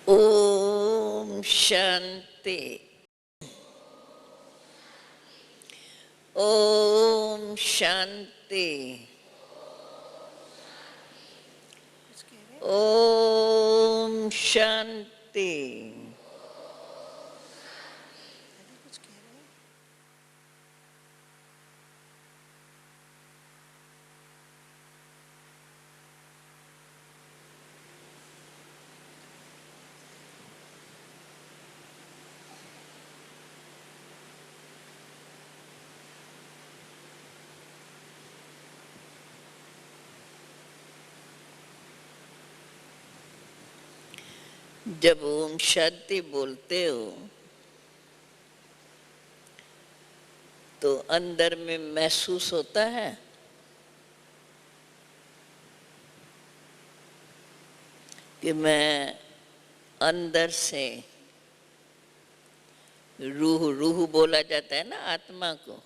ओम शांति। ओम शांति। ओम शांति। जब ओम शांति बोलते हो तो अंदर में महसूस होता है कि मैं अंदर से रूह बोला जाता है ना आत्मा को,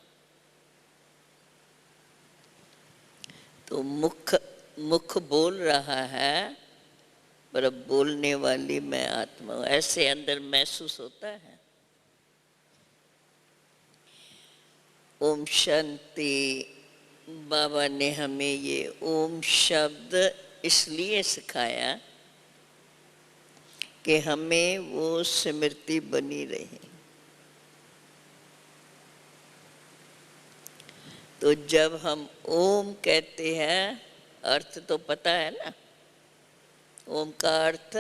तो मुख बोल रहा है पर अब बोलने वाली मैं आत्मा हूं, ऐसे अंदर महसूस होता है। ओम शांति। बाबा ने हमें ये ओम शब्द इसलिए सिखाया कि हमें वो स्मृति बनी रहे। तो जब हम ओम कहते हैं, अर्थ तो पता है ना, ओम का अर्थ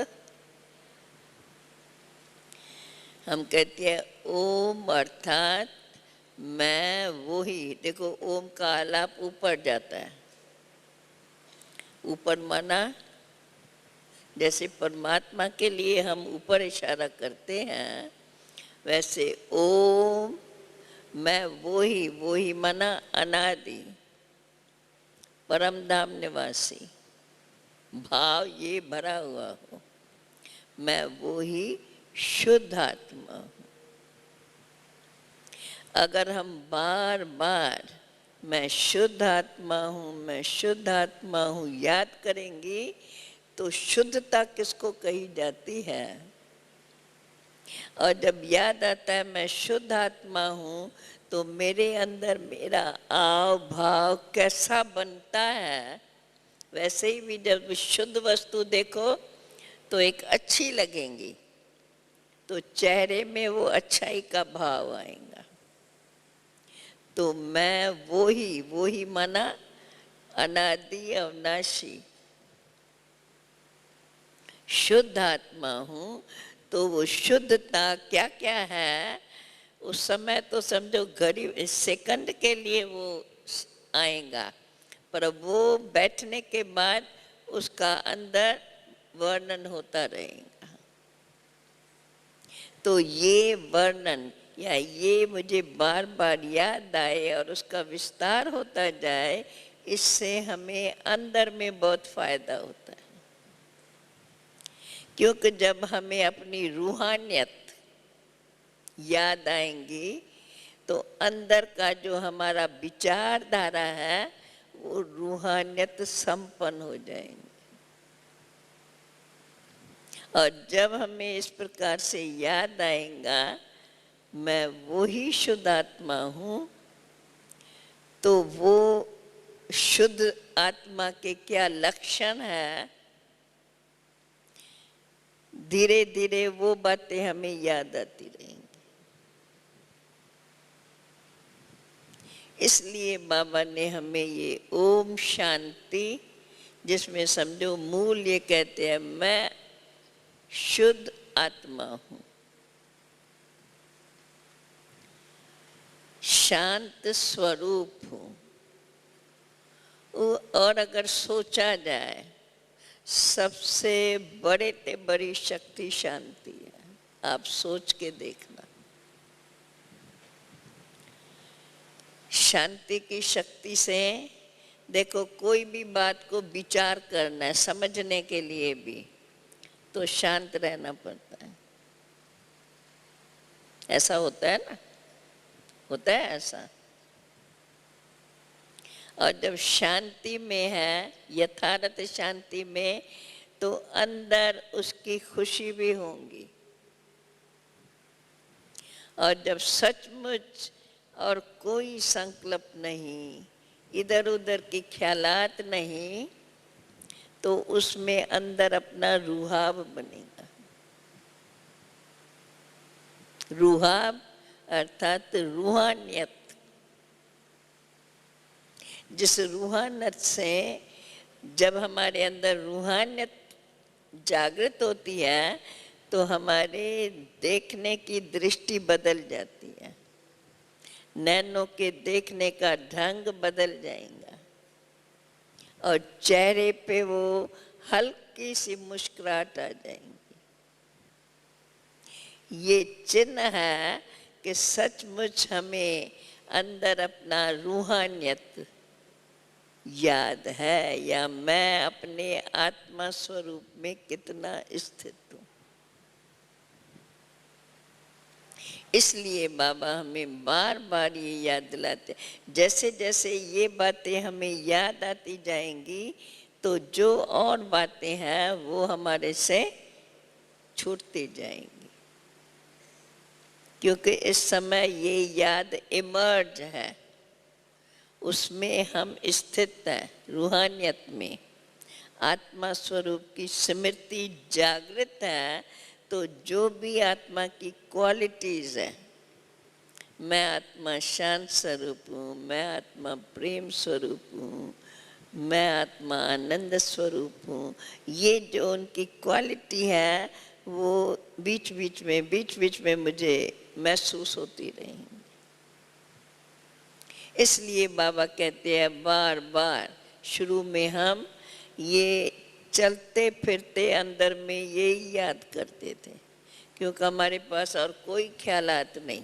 हम कहते हैं ओम अर्थात मैं वो ही। देखो ओम का आलाप ऊपर जाता है, ऊपर माना जैसे परमात्मा के लिए हम ऊपर इशारा करते हैं, वैसे ओम मैं वो ही माना अनादि परम धाम निवासी, भाव ये भरा हुआ हो, मैं वो ही शुद्ध आत्मा हूँ। अगर हम बार बार मैं शुद्ध आत्मा हूँ, मैं शुद्ध आत्मा हूँ याद करेंगी तो शुद्धता किसको कही जाती है। और जब याद आता है मैं शुद्ध आत्मा हूँ तो मेरे अंदर मेरा आव भाव कैसा बनता है। वैसे ही भी जब शुद्ध वस्तु देखो तो एक अच्छी लगेंगी तो चेहरे में वो अच्छाई का भाव आएगा। तो मैं वो ही माना अनादि अविनाशी शुद्ध आत्मा हूँ। तो वो शुद्धता क्या क्या है, उस समय तो समझो घड़ी सेकंड के लिए वो आएगा, पर वो बैठने के बाद उसका अंदर वर्णन होता रहेगा। तो ये वर्णन या ये मुझे बार बार याद आए और उसका विस्तार होता जाए, इससे हमें अंदर में बहुत फायदा होता है। क्योंकि जब हमें अपनी रूहानियत याद आएंगी तो अंदर का जो हमारा विचारधारा है वो रूहानियत संपन्न हो जाएंगे। और जब हमें इस प्रकार से याद आएगा मैं वो ही शुद्ध आत्मा हूँ, तो वो शुद्ध आत्मा के क्या लक्षण है, धीरे धीरे वो बातें हमें याद आती रहेंगी। इसलिए बाबा ने हमें ये ओम शांति, जिसमें समझो मूल ये कहते हैं मैं शुद्ध आत्मा हूँ, शांत स्वरूप हूँ। और अगर सोचा जाए सबसे बड़े ते बड़ी शक्ति शांति है। आप सोच के देखना, शांति की शक्ति से देखो कोई भी बात को विचार करना है, समझने के लिए भी तो शांत रहना पड़ता है। ऐसा होता है ना, होता है ऐसा। और जब शांति में है, यथार्थ शांति में, तो अंदर की खुशी भी होंगी। और जब सचमुच और कोई संकल्प नहीं, इधर उधर की ख्यालात नहीं, तो उसमें अंदर अपना रूहाब बनेगा। रूहाब अर्थात रूहानियत। जिस रूहानियत से जब हमारे अंदर रूहानियत जागृत होती है तो हमारे देखने की दृष्टि बदल जाती है, नैनों के देखने का ढंग बदल जाएगा और चेहरे पे वो हल्की सी मुस्कुराहट आ जाएंगी। ये चिन्ह है कि सचमुच हमें अंदर अपना रूहानियत याद है या मैं अपने आत्मा स्वरूप में कितना स्थित हूँ। इसलिए बाबा हमें बार बार ये याद दिलाते, जैसे जैसे ये बातें हमें याद आती जाएंगी तो जो और बातें हैं वो हमारे से छूटती जाएंगी, क्योंकि इस समय ये याद इमर्ज है, उसमें हम स्थित हैं। रूहानियत में आत्मा स्वरूप की स्मृति जागृत है, तो जो भी आत्मा की क्वालिटीज है, मैं आत्मा शांत स्वरूप हूँ, मैं आत्मा प्रेम स्वरूप हूँ, मैं आत्मा आनंद स्वरूप हूँ, ये जो उनकी क्वालिटी है वो बीच बीच में मुझे महसूस होती रहेंगी। इसलिए बाबा कहते हैं बार बार, शुरू में हम ये चलते फिरते अंदर में यही याद करते थे, क्योंकि हमारे पास और कोई ख्यालात नहीं,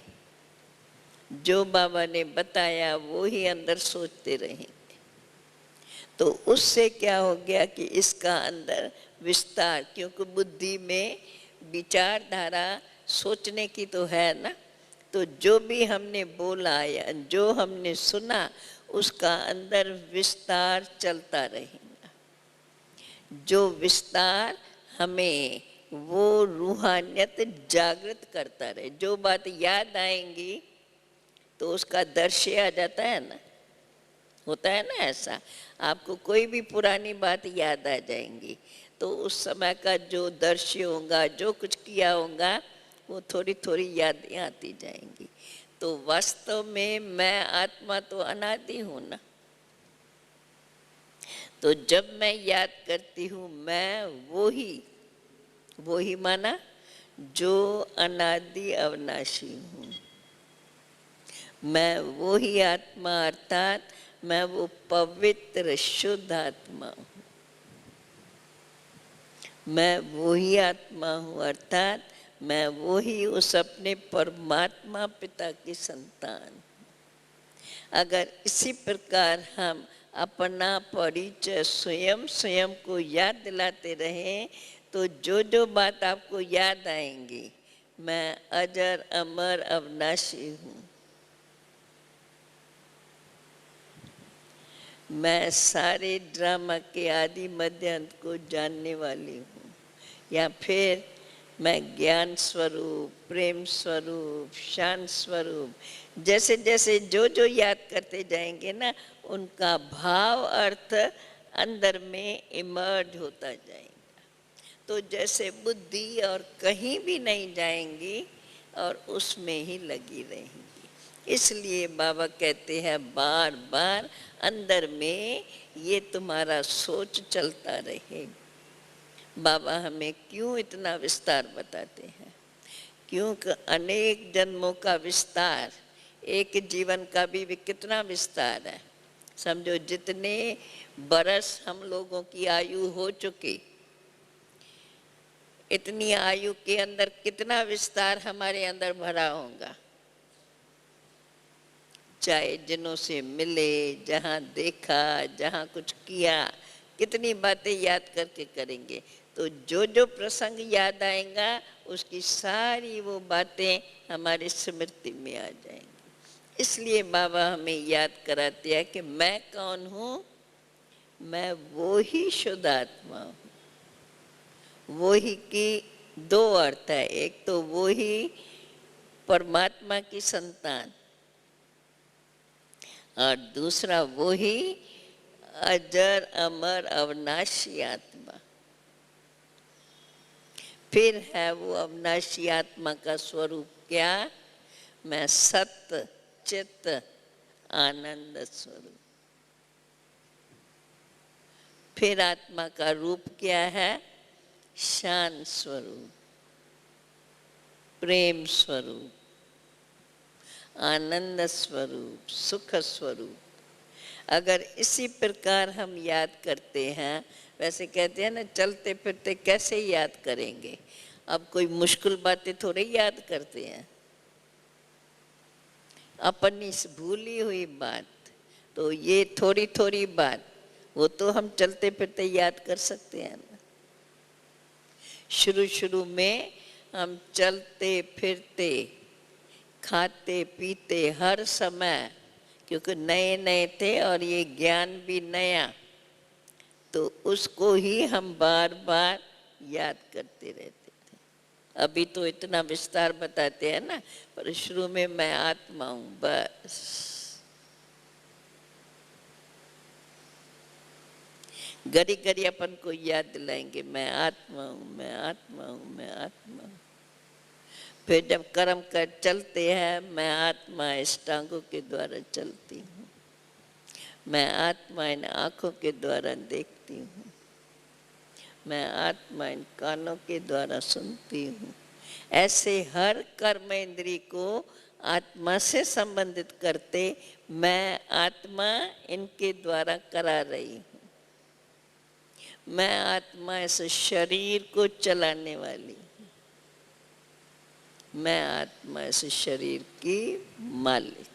जो बाबा ने बताया वो ही अंदर सोचते रहेंगे। तो उससे क्या हो गया कि इसका अंदर विस्तार, क्योंकि बुद्धि में विचारधारा सोचने की तो है ना, तो जो भी हमने बोला या जो हमने सुना उसका अंदर विस्तार चलता रहेगा। जो विस्तार हमें वो रूहानियत जागृत करता रहे, जो बात याद आएंगी तो उसका दर्शय आ जाता है ना, होता है ना ऐसा। आपको कोई भी पुरानी बात याद आ जाएंगी तो उस समय का जो दर्शय होगा, जो कुछ किया होगा, वो थोड़ी थोड़ी यादें आती जाएंगी। तो वास्तव में मैं आत्मा तो अनादि हूँ ना, तो जब मैं याद करती हूँ मैं वो ही माना जो अनादि अविनाशी हूँ, मैं वो ही आत्मा अर्थात मैं वो पवित्र शुद्ध आत्मा हूँ, मैं वो ही आत्मा हूँ अर्थात मैं वो ही उस अपने परमात्मा पिता की संतान। अगर इसी प्रकार हम अपना परिचय स्वयं स्वयं को याद दिलाते रहें तो जो जो बात आपको याद आएंगी, मैं अजर अमर अविनाशी हूँ, मैं सारे ड्रामा के आदि मध्य अंत को जानने वाली हूँ, या फिर मैं ज्ञान स्वरूप, प्रेम स्वरूप, शांत स्वरूप, जैसे जैसे जो जो याद करते जाएंगे ना, उनका भाव अर्थ अंदर में इमर्ज होता जाएगा। तो जैसे बुद्धि और कहीं भी नहीं जाएंगी और उसमें ही लगी रहेंगी। इसलिए बाबा कहते हैं बार बार अंदर में ये तुम्हारा सोच चलता रहे। बाबा हमें क्यों इतना विस्तार बताते हैं, क्योंकि अनेक जन्मों का विस्तार, एक जीवन का भी कितना विस्तार है। समझो जितने बरस हम लोगों की आयु हो चुकी, इतनी आयु के अंदर कितना विस्तार हमारे अंदर भरा होगा। चाहे जिनों से मिले, जहाँ देखा, जहाँ कुछ किया, कितनी बातें याद करके करेंगे, तो जो जो प्रसंग याद आएगा उसकी सारी वो बातें हमारी स्मृति में आ जाएंगी। इसलिए बाबा हमें याद कराते हैं कि मैं कौन हूँ, मैं वो ही शुद्ध आत्मा हूँ, वो ही की दो अर्थ है, एक तो वो ही परमात्मा की संतान और दूसरा वो ही अजर अमर अविनाशी आत्मा। फिर है वो अविनाशी आत्मा का स्वरूप क्या? मैं सत्य चित्त आनंद स्वरूप। फिर आत्मा का रूप क्या है? शांत स्वरूप, प्रेम स्वरूप, आनंद स्वरूप, सुख स्वरूप। अगर इसी प्रकार हम याद करते हैं, वैसे कहते हैं ना चलते फिरते कैसे याद करेंगे, अब कोई मुश्किल बातें थोड़ी याद करते हैं, अपनी भूली हुई बात, तो ये थोड़ी थोड़ी बात वो तो हम चलते फिरते याद कर सकते हैं ना। शुरू शुरू में हम चलते फिरते खाते पीते हर समय, क्योंकि नए नए थे और ये ज्ञान भी नया, तो उसको ही हम बार बार याद करते रहते थे। अभी तो इतना विस्तार बताते हैं ना, पर शुरू में मैं आत्मा हूँ बस। घड़ी घड़ी अपन को याद दिलाएंगे मैं आत्मा हूँ, मैं आत्मा हूँ, मैं आत्मा हूँ। फिर जब कर्म कर चलते हैं, मैं आत्मा इस टांगों के द्वारा चलती हूँ, मैं आत्मा इन आँखों के द्वारा देखती हूँ, मैं आत्मा इन कानों के द्वारा सुनती हूँ। ऐसे हर कर्म इंद्री को आत्मा से संबंधित करते मैं आत्मा इनके द्वारा करा रही हूँ, मैं आत्मा इस शरीर को चलाने वाली, मैं आत्मा इस शरीर की मालिक।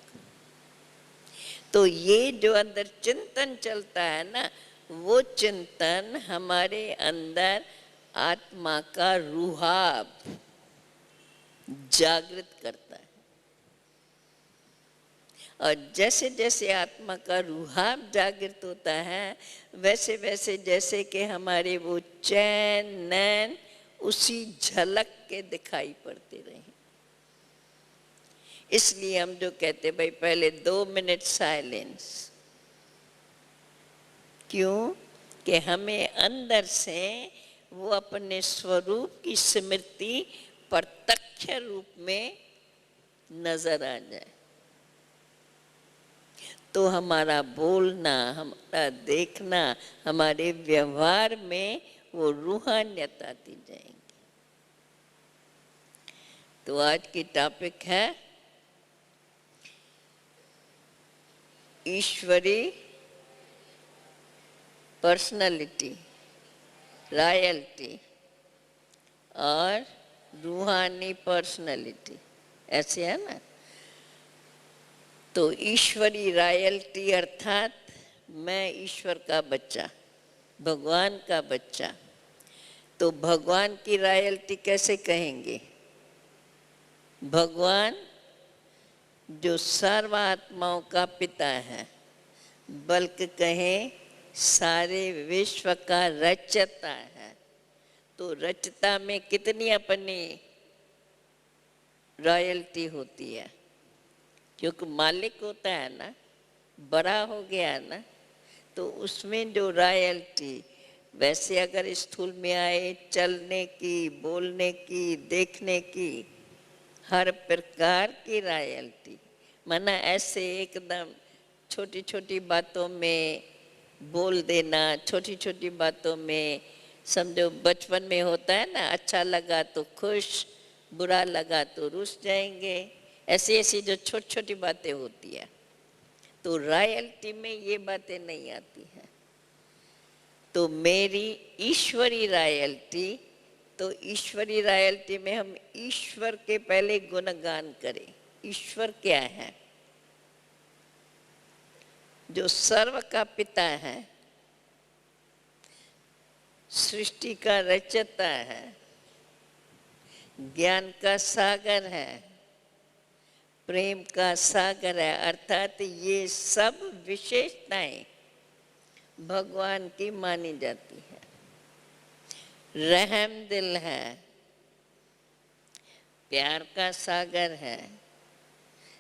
तो ये जो अंदर चिंतन चलता है ना, वो चिंतन हमारे अंदर आत्मा का रूहाब जागृत करता है। और जैसे जैसे आत्मा का रूहाब जागृत होता है, वैसे वैसे जैसे कि हमारे वो चैन नैन उसी झलक के दिखाई पड़ते रहे। इसलिए हम जो कहते भाई पहले 2 मिनट साइलेंस, क्यों? कि हमें अंदर से वो अपने स्वरूप की स्मृति प्रत्यक्ष रूप में नजर आ जाए, तो हमारा बोलना, हमारा देखना, हमारे व्यवहार में वो रूहानियत आती जाएगी। तो आज की टॉपिक है ईश्वरी पर्सनालिटी, रॉयल्टी और रूहानी पर्सनालिटी, ऐसे है ना। तो ईश्वरी रॉयल्टी अर्थात मैं ईश्वर का बच्चा, भगवान का बच्चा। तो भगवान की रॉयल्टी कैसे कहेंगे? भगवान जो सर्व आत्माओं का पिता है, बल्कि कहें सारे विश्व का रचता है। तो रचता में कितनी अपनी रॉयल्टी होती है? क्योंकि मालिक होता है ना, बड़ा हो गया ना, तो उसमें जो रॉयल्टी, वैसे अगर स्थूल में आए चलने की, बोलने की, देखने की, हर प्रकार की रॉयल्टी, माना ऐसे एकदम छोटी छोटी बातों में बोल देना, छोटी छोटी बातों में, समझो बचपन में होता है ना, अच्छा लगा तो खुश, बुरा लगा तो रुस जाएंगे, ऐसी ऐसी जो छोटी छोटी बातें होती है। तो रॉयल्टी में ये बातें नहीं आती हैं। तो मेरी ईश्वरी रॉयल्टी, तो ईश्वरी रॉयल्टी में हम ईश्वर के पहले गुणगान करें। ईश्वर क्या है? जो सर्व का पिता है, सृष्टि का रचता है, ज्ञान का सागर है, प्रेम का सागर है, अर्थात ये सब विशेषताएं भगवान की मानी जाती है। रहम दिल है, प्यार का सागर है,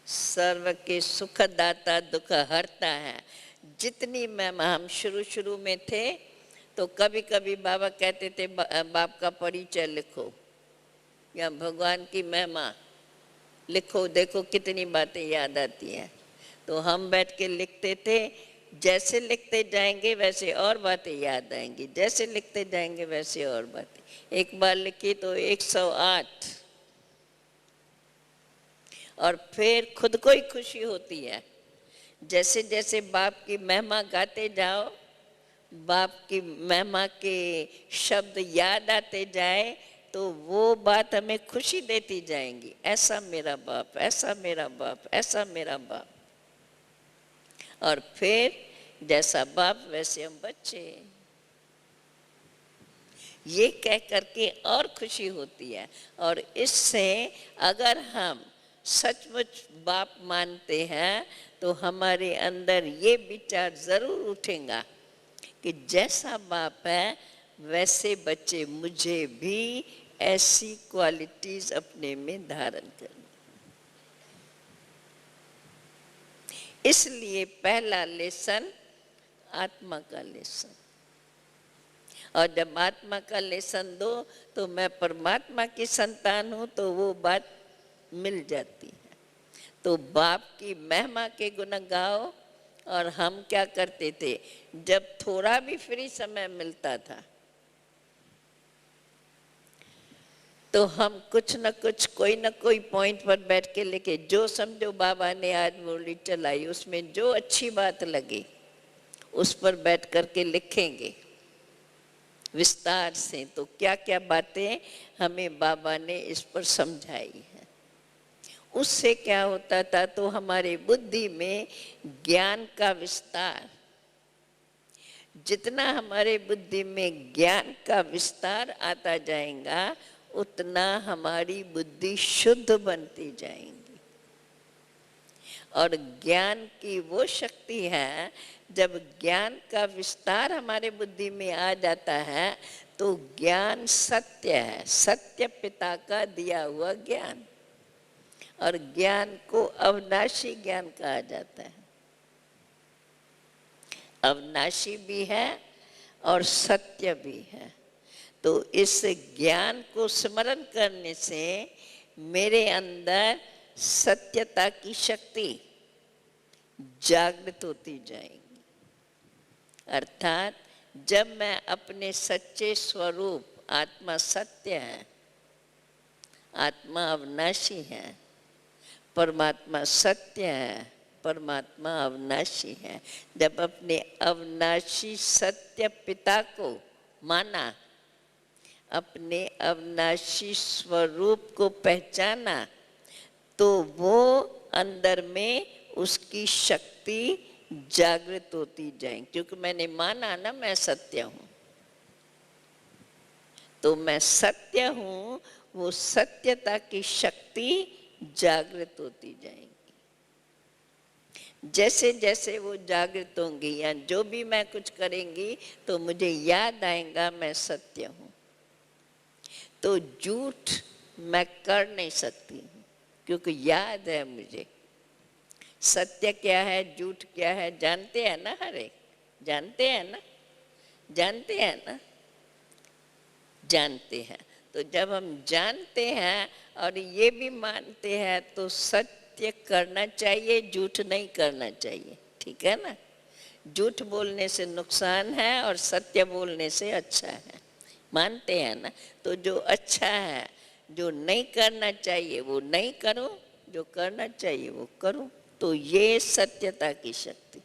सर्व के सुख दाता दुख हरता है। जितनी महिमा, हम शुरू शुरू में थे तो कभी कभी बाबा कहते थे बाप का परिचय लिखो या भगवान की महिमा लिखो, देखो कितनी बातें याद आती हैं। तो हम बैठ के लिखते थे, जैसे लिखते जाएंगे वैसे और बातें याद आएंगी, जैसे लिखते जाएंगे वैसे और बातें। एक बार लिखी तो 108, और फिर खुद को ही खुशी होती है। जैसे जैसे बाप की महिमा गाते जाओ, बाप की महिमा के शब्द याद आते जाए, तो वो बात हमें खुशी देती जाएंगी। ऐसा मेरा बाप, ऐसा मेरा बाप, ऐसा मेरा बाप। और फिर जैसा बाप वैसे हम बच्चे, ये कह करके और खुशी होती है। और इससे अगर हम सचमुच बाप मानते हैं तो हमारे अंदर ये विचार जरूर उठेगा कि जैसा बाप है वैसे बच्चे मुझे भी ऐसी क्वालिटीज अपने में धारण करनी। इसलिए पहला लेसन आत्मा का लेसन। और जब आत्मा का लेसन दो तो मैं परमात्मा की संतान हूँ, तो वो बात मिल जाती है। तो बाप की महिमा के गुण गाओ। और हम क्या करते थे, जब थोड़ा भी फ्री समय मिलता था तो हम कुछ न कुछ, कोई न कोई पॉइंट पर बैठ के लेके, जो समझो बाबा ने आज मुरली चलाई उसमें जो अच्छी बात लगी उस पर बैठ करके लिखेंगे विस्तार से। तो क्या क्या बातें हमें बाबा ने इस पर समझाई है। उससे क्या होता था, तो हमारे बुद्धि में ज्ञान का विस्तार, जितना हमारे बुद्धि में ज्ञान का विस्तार आता जाएगा उतना हमारी बुद्धि शुद्ध बनती जाएगी। और ज्ञान की वो शक्ति है, जब ज्ञान का विस्तार हमारे बुद्धि में आ जाता है तो ज्ञान सत्य है, सत्य पिता का दिया हुआ ज्ञान। और ज्ञान को अविनाशी ज्ञान कहा जाता है। अविनाशी भी है और सत्य भी है। तो इस ज्ञान को स्मरण करने से मेरे अंदर सत्यता की शक्ति जागृत होती जाएगी। अर्थात जब मैं अपने सच्चे स्वरूप, आत्मा सत्य है, आत्मा अविनाशी है, परमात्मा सत्य है, परमात्मा अविनाशी है, जब अपने अविनाशी सत्य पिता को माना, अपने अविनाशी स्वरूप को पहचाना, तो वो अंदर में उसकी शक्ति जागृत होती जाएगी। क्योंकि मैंने माना ना मैं सत्य हूँ, तो मैं सत्य हूँ, वो सत्यता की शक्ति जागृत होती जाएगी। जैसे जैसे वो जागृत होंगी या जो भी मैं कुछ करेंगी तो मुझे याद आएगा मैं सत्य हूँ। तो झूठ मैं कर नहीं सकती हूँ क्योंकि याद है मुझे सत्य क्या है, झूठ क्या है, जानते हैं ना, हर एक जानते हैं ना, जानते हैं ना, जानते हैं। तो जब हम जानते हैं और ये भी मानते हैं तो सत्य करना चाहिए, झूठ नहीं करना चाहिए। ठीक है ना? झूठ बोलने से नुकसान है और सत्य बोलने से अच्छा है। मानते हैं ना? तो जो अच्छा है, जो नहीं करना चाहिए वो नहीं करो, जो करना चाहिए वो करो। तो ये सत्यता की शक्ति,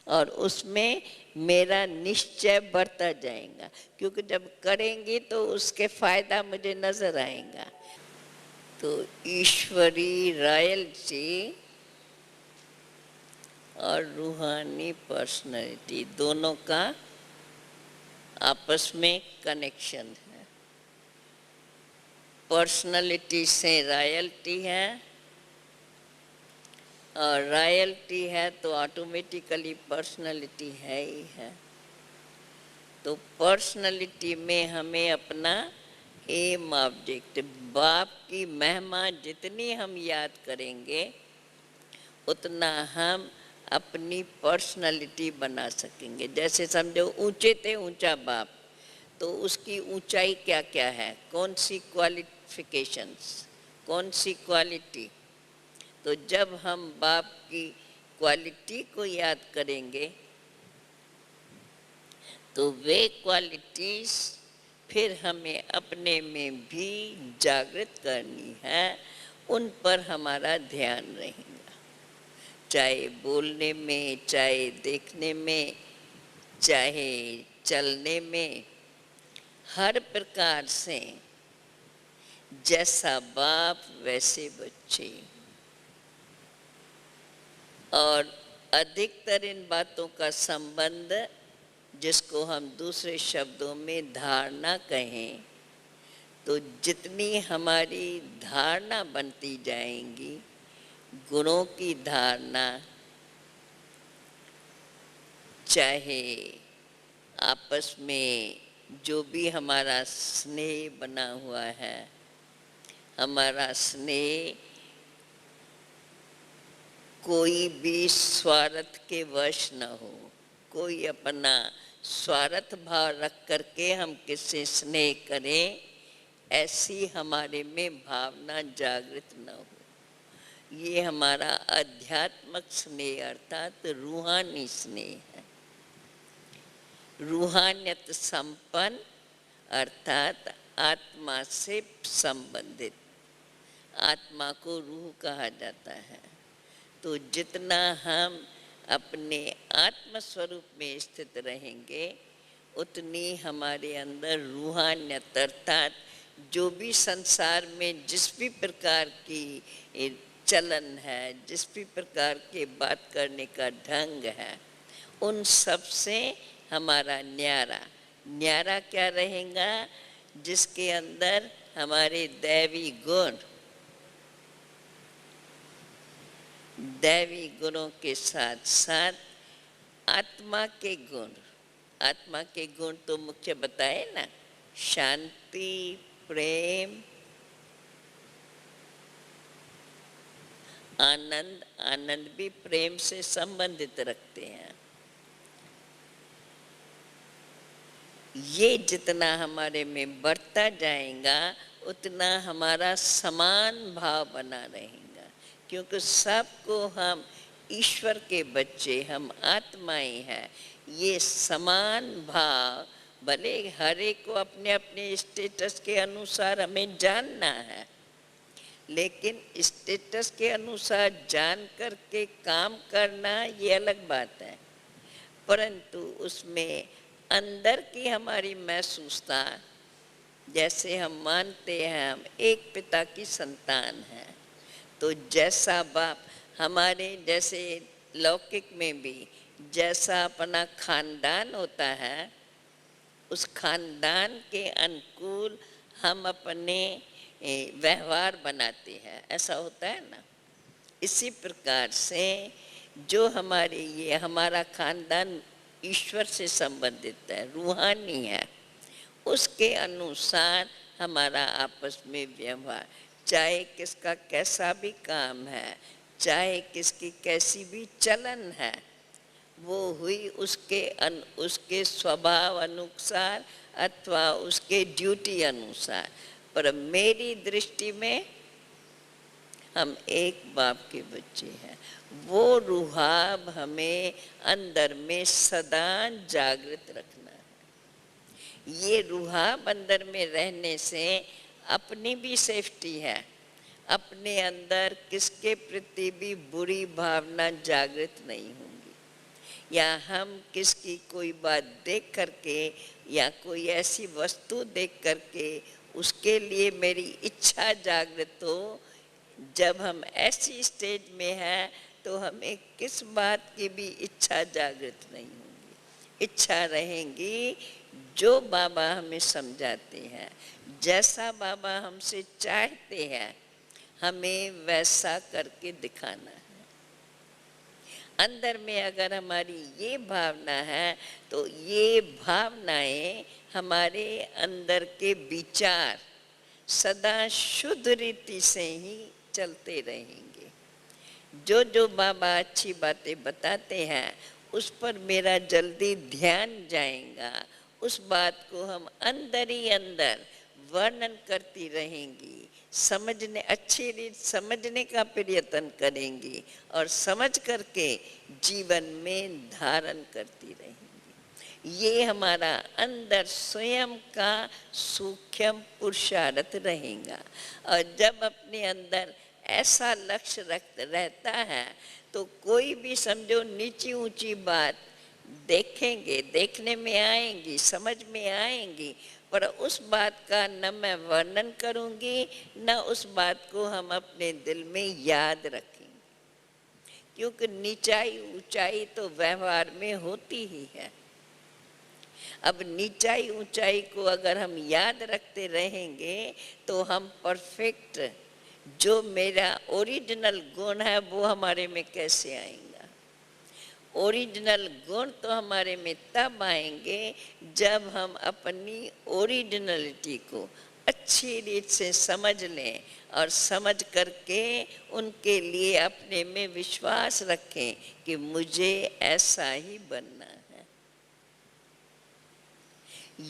और उसमें मेरा निश्चय बढ़ता जाएगा। क्योंकि जब करेंगी तो उसके फायदा मुझे नजर आएगा। तो ईश्वरी रॉयल्टी और रूहानी पर्सनैलिटी दोनों का आपस में कनेक्शन है। पर्सनैलिटी से रॉयल्टी है, और रॉयल्टी है तो ऑटोमेटिकली पर्सनैलिटी है ही है। तो पर्सनालिटी में हमें अपना एम ऑब्जेक्ट, बाप की महिमा जितनी हम याद करेंगे उतना हम अपनी पर्सनालिटी बना सकेंगे। जैसे समझो ऊंचे थे ऊंचा बाप, तो उसकी ऊंचाई क्या क्या है, कौन सी क्वालिफिकेशंस, कौन सी क्वालिटी। तो जब हम बाप की क्वालिटी को याद करेंगे तो वे क्वालिटीज फिर हमें अपने में भी जागृत करनी है, उन पर हमारा ध्यान रहेगा, चाहे बोलने में, चाहे देखने में, चाहे चलने में, हर प्रकार से जैसा बाप वैसे बच्चे। और अधिकतर इन बातों का संबंध, जिसको हम दूसरे शब्दों में धारणा कहें, तो जितनी हमारी धारणा बनती जाएंगी, गुणों की धारणा, चाहे आपस में जो भी हमारा स्नेह बना हुआ है, हमारा स्नेह कोई भी स्वार्थ के वश न हो, कोई अपना स्वार्थ भाव रख करके हम किससे स्नेह करें, ऐसी हमारे में भावना जागृत न हो। ये हमारा आध्यात्मिक स्नेह अर्थात रूहानी स्नेह है। रूहानियत संपन्न अर्थात आत्मा से संबंधित, आत्मा को रूह कहा जाता है। तो जितना हम अपने आत्म स्वरूप में स्थित रहेंगे उतनी हमारे अंदर रूहानियत अर्थात जो भी संसार में जिस भी प्रकार की चलन है, जिस भी प्रकार के बात करने का ढंग है, उन सब से हमारा न्यारा न्यारा क्या रहेगा, जिसके अंदर हमारे दैवी गुण, दैवी गुणों के साथ साथ आत्मा के गुण। आत्मा के गुण तो मुख्य बताए ना, शांति, प्रेम, आनंद। आनंद भी प्रेम से संबंधित रखते हैं। ये जितना हमारे में बढ़ता जाएगा उतना हमारा समान भाव बना रहेगा, क्योंकि सबको हम ईश्वर के बच्चे, हम आत्माएं हैं। ये समान भाव, भले हर एक को अपने अपने स्टेटस के अनुसार हमें जानना है, लेकिन स्टेटस के अनुसार जान करके काम करना ये अलग बात है, परंतु उसमें अंदर की हमारी महसूसता, जैसे हम मानते हैं हम एक पिता की संतान हैं, तो जैसा बाप हमारे, जैसे लौकिक में भी जैसा अपना खानदान होता है, उस खानदान के अनुकूल हम अपने व्यवहार बनाते हैं, ऐसा होता है ना। इसी प्रकार से जो हमारे ये हमारा खानदान ईश्वर से संबंधित है, रूहानी है, उसके अनुसार हमारा आपस में व्यवहार, चाहे किसका कैसा भी काम है, चाहे किसकी कैसी भी चलन है, वो हुई उसके स्वभाव अनुसार अथवा उसके ड्यूटी अनुसार। पर मेरी दृष्टि में हम एक बाप के बच्चे हैं। वो रूहाब हमें अंदर में सदा जागृत रखना है। ये रूहाब अंदर में रहने से अपनी भी सेफ्टी है, अपने अंदर किसके प्रति भी बुरी भावना जागृत नहीं होंगी, या हम किसकी कोई बात देख करके या कोई ऐसी वस्तु देख करके उसके लिए मेरी इच्छा जागृत हो। जब हम ऐसी स्टेज में हैं तो हमें किस बात की भी इच्छा जागृत नहीं होगी। इच्छा रहेंगी जो बाबा हमें समझाते हैं, जैसा बाबा हमसे चाहते हैं, हमें वैसा करके दिखाना है। अंदर में अगर हमारी ये भावना है तो ये भावनाएं हमारे अंदर के विचार सदा शुद्ध रीति से ही चलते रहेंगे। जो जो बाबा अच्छी बातें बताते हैं उस पर मेरा जल्दी ध्यान जाएगा, उस बात को हम अंदर ही अंदर वर्णन करती रहेंगी, समझने अच्छी रीत समझने का प्रयत्न करेंगी और समझ करके जीवन में धारण करती रहेंगी। ये हमारा अंदर स्वयं का सूक्ष्म पुरुषार्थ रहेगा। और जब अपने अंदर ऐसा लक्ष्य रहता है तो कोई भी समझो नीची ऊंची बात देखेंगे, देखने में आएंगी, समझ में आएंगी, पर उस बात का न मैं वर्णन करूंगी न उस बात को हम अपने दिल में याद रखेंगे, क्योंकि नीचाई ऊंचाई तो व्यवहार में होती ही है। अब नीचाई ऊंचाई को अगर हम याद रखते रहेंगे तो हम परफेक्ट, जो मेरा ओरिजिनल गुण है वो हमारे में कैसे आएंगे? ओरिजिनल गुण तो हमारे में तब आएंगे जब हम अपनी ओरिजिनलिटी को अच्छी रीत से समझ लें और समझ करके उनके लिए अपने में विश्वास रखें कि मुझे ऐसा ही बनना है।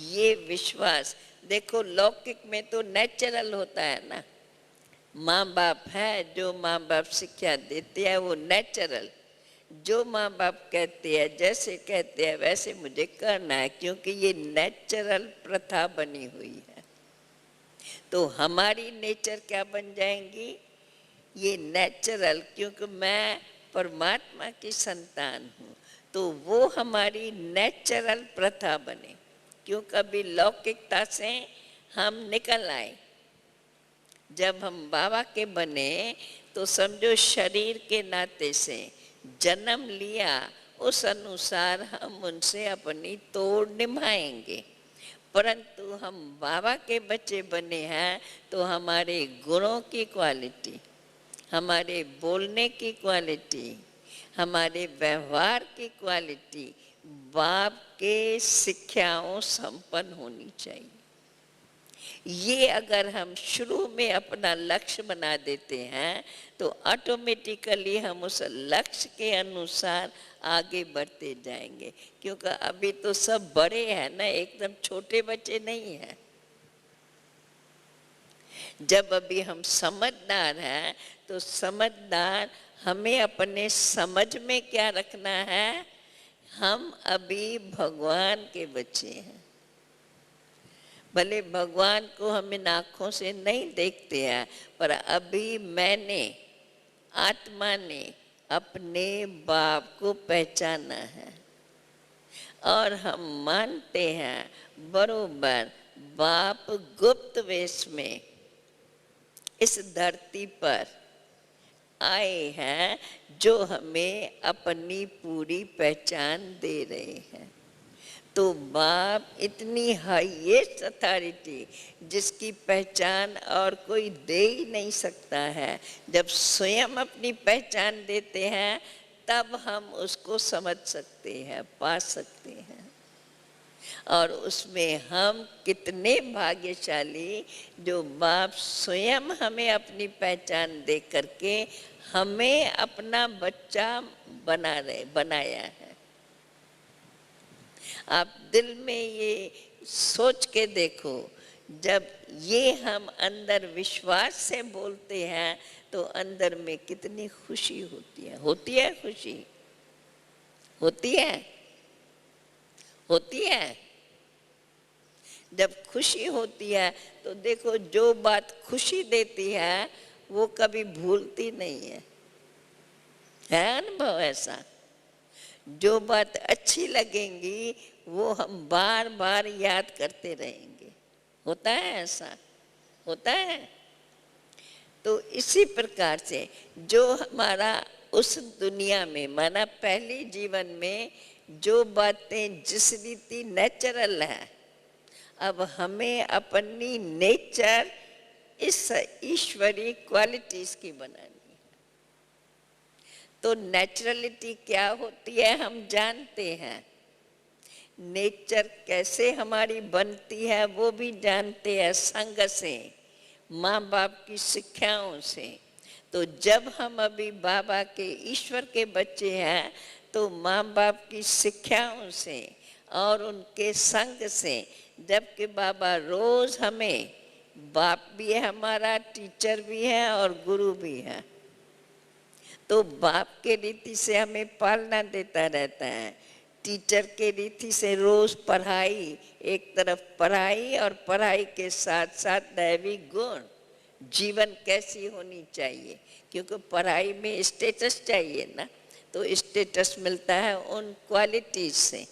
ये विश्वास देखो लौकिक में तो नेचुरल होता है ना, माँ बाप है, जो माँ बाप शिक्षा देते हैं वो नेचुरल, जो माँ बाप कहते हैं जैसे कहते हैं वैसे मुझे करना है, क्योंकि ये नेचुरल प्रथा बनी हुई है। तो हमारी नेचर क्या बन जाएंगी? ये नेचुरल, क्योंकि मैं परमात्मा की संतान हूँ तो वो हमारी नेचुरल प्रथा बने। क्यों कभी लौकिकता से हम निकल आए, जब हम बाबा के बने तो समझो शरीर के नाते से जन्म लिया, उस अनुसार हम उनसे अपनी तोड़ निभाएंगे। परंतु हम बाबा के बच्चे बने हैं तो हमारे गुणों की क्वालिटी, हमारे बोलने की क्वालिटी, हमारे व्यवहार की क्वालिटी बाप के शिक्षाओं संपन्न होनी चाहिए। ये अगर हम शुरू में अपना लक्ष्य बना देते हैं तो ऑटोमेटिकली हम उस लक्ष्य के अनुसार आगे बढ़ते जाएंगे। क्योंकि अभी तो सब बड़े हैं ना, एकदम छोटे बच्चे नहीं हैं। जब अभी हम समझदार हैं तो समझदार हमें अपने समझ में क्या रखना है, हम अभी भगवान के बच्चे हैं। भले भगवान को हम इन आँखों से नहीं देखते हैं, पर अभी मैंने, आत्मा ने अपने बाप को पहचाना है और हम मानते हैं बरोबर बाप गुप्त वेश में इस धरती पर आए हैं, जो हमें अपनी पूरी पहचान दे रहे हैं। तो बाप इतनी हाईएस्ट अथॉरिटी जिसकी पहचान और कोई दे ही नहीं सकता है, जब स्वयं अपनी पहचान देते हैं तब हम उसको समझ सकते हैं, पा सकते हैं। और उसमें हम कितने भाग्यशाली जो बाप स्वयं हमें अपनी पहचान दे करके हमें अपना बच्चा बनाया है। आप दिल में ये सोच के देखो, जब ये हम अंदर विश्वास से बोलते हैं तो अंदर में कितनी खुशी होती है। होती है खुशी? होती है? होती है? जब खुशी होती है तो देखो जो बात खुशी देती है वो कभी भूलती नहीं है अनुभव ऐसा? जो बात अच्छी लगेंगी वो हम बार बार याद करते रहेंगे। होता है ऐसा? होता है। तो इसी प्रकार से जो हमारा उस दुनिया में माना पहले जीवन में जो बातें जिस रीति नेचुरल है, अब हमें अपनी नेचर इस ईश्वरीय क्वालिटीज की बनानी है। तो नेचुरलिटी क्या होती है हम जानते हैं, नेचर कैसे हमारी बनती है वो भी जानते हैं, संग से, माँ बाप की शिक्षाओं से। तो जब हम अभी बाबा के ईश्वर के बच्चे हैं तो माँ बाप की शिक्षाओं से और उनके संग से, जबकि बाबा रोज हमें, बाप भी है हमारा, टीचर भी है और गुरु भी है, तो बाप के रीति से हमें पालना देता रहता है, टीचर के रीति से रोज पढ़ाई, एक तरफ पढ़ाई और पढ़ाई के साथ साथ दैवी गुण, जीवन कैसी होनी चाहिए, क्योंकि पढ़ाई में स्टेटस चाहिए ना, तो स्टेटस मिलता है उन क्वालिटीज से,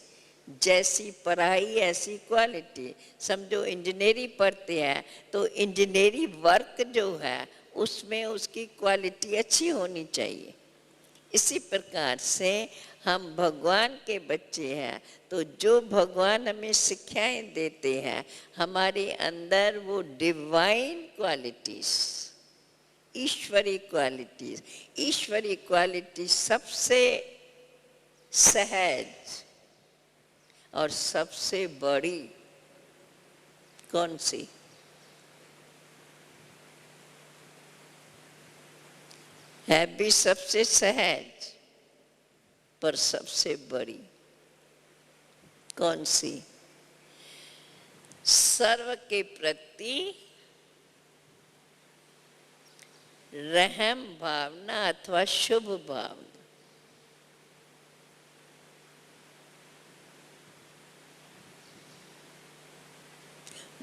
जैसी पढ़ाई ऐसी क्वालिटी। समझो इंजीनियरिंग पढ़ते हैं तो इंजीनियरिंग वर्क जो है उसमें उसकी क्वालिटी अच्छी होनी चाहिए। इसी प्रकार से हम भगवान के बच्चे हैं, तो जो भगवान हमें शिक्षाएं देते हैं हमारे अंदर वो डिवाइन क्वालिटीज, ईश्वरीय क्वालिटीज, ईश्वरीय क्वालिटी सबसे सहज और सबसे बड़ी कौन सी? है भी सबसे सहज पर सबसे बड़ी कौन सी? सर्व के प्रति रहम भावना अथवा शुभ भावना।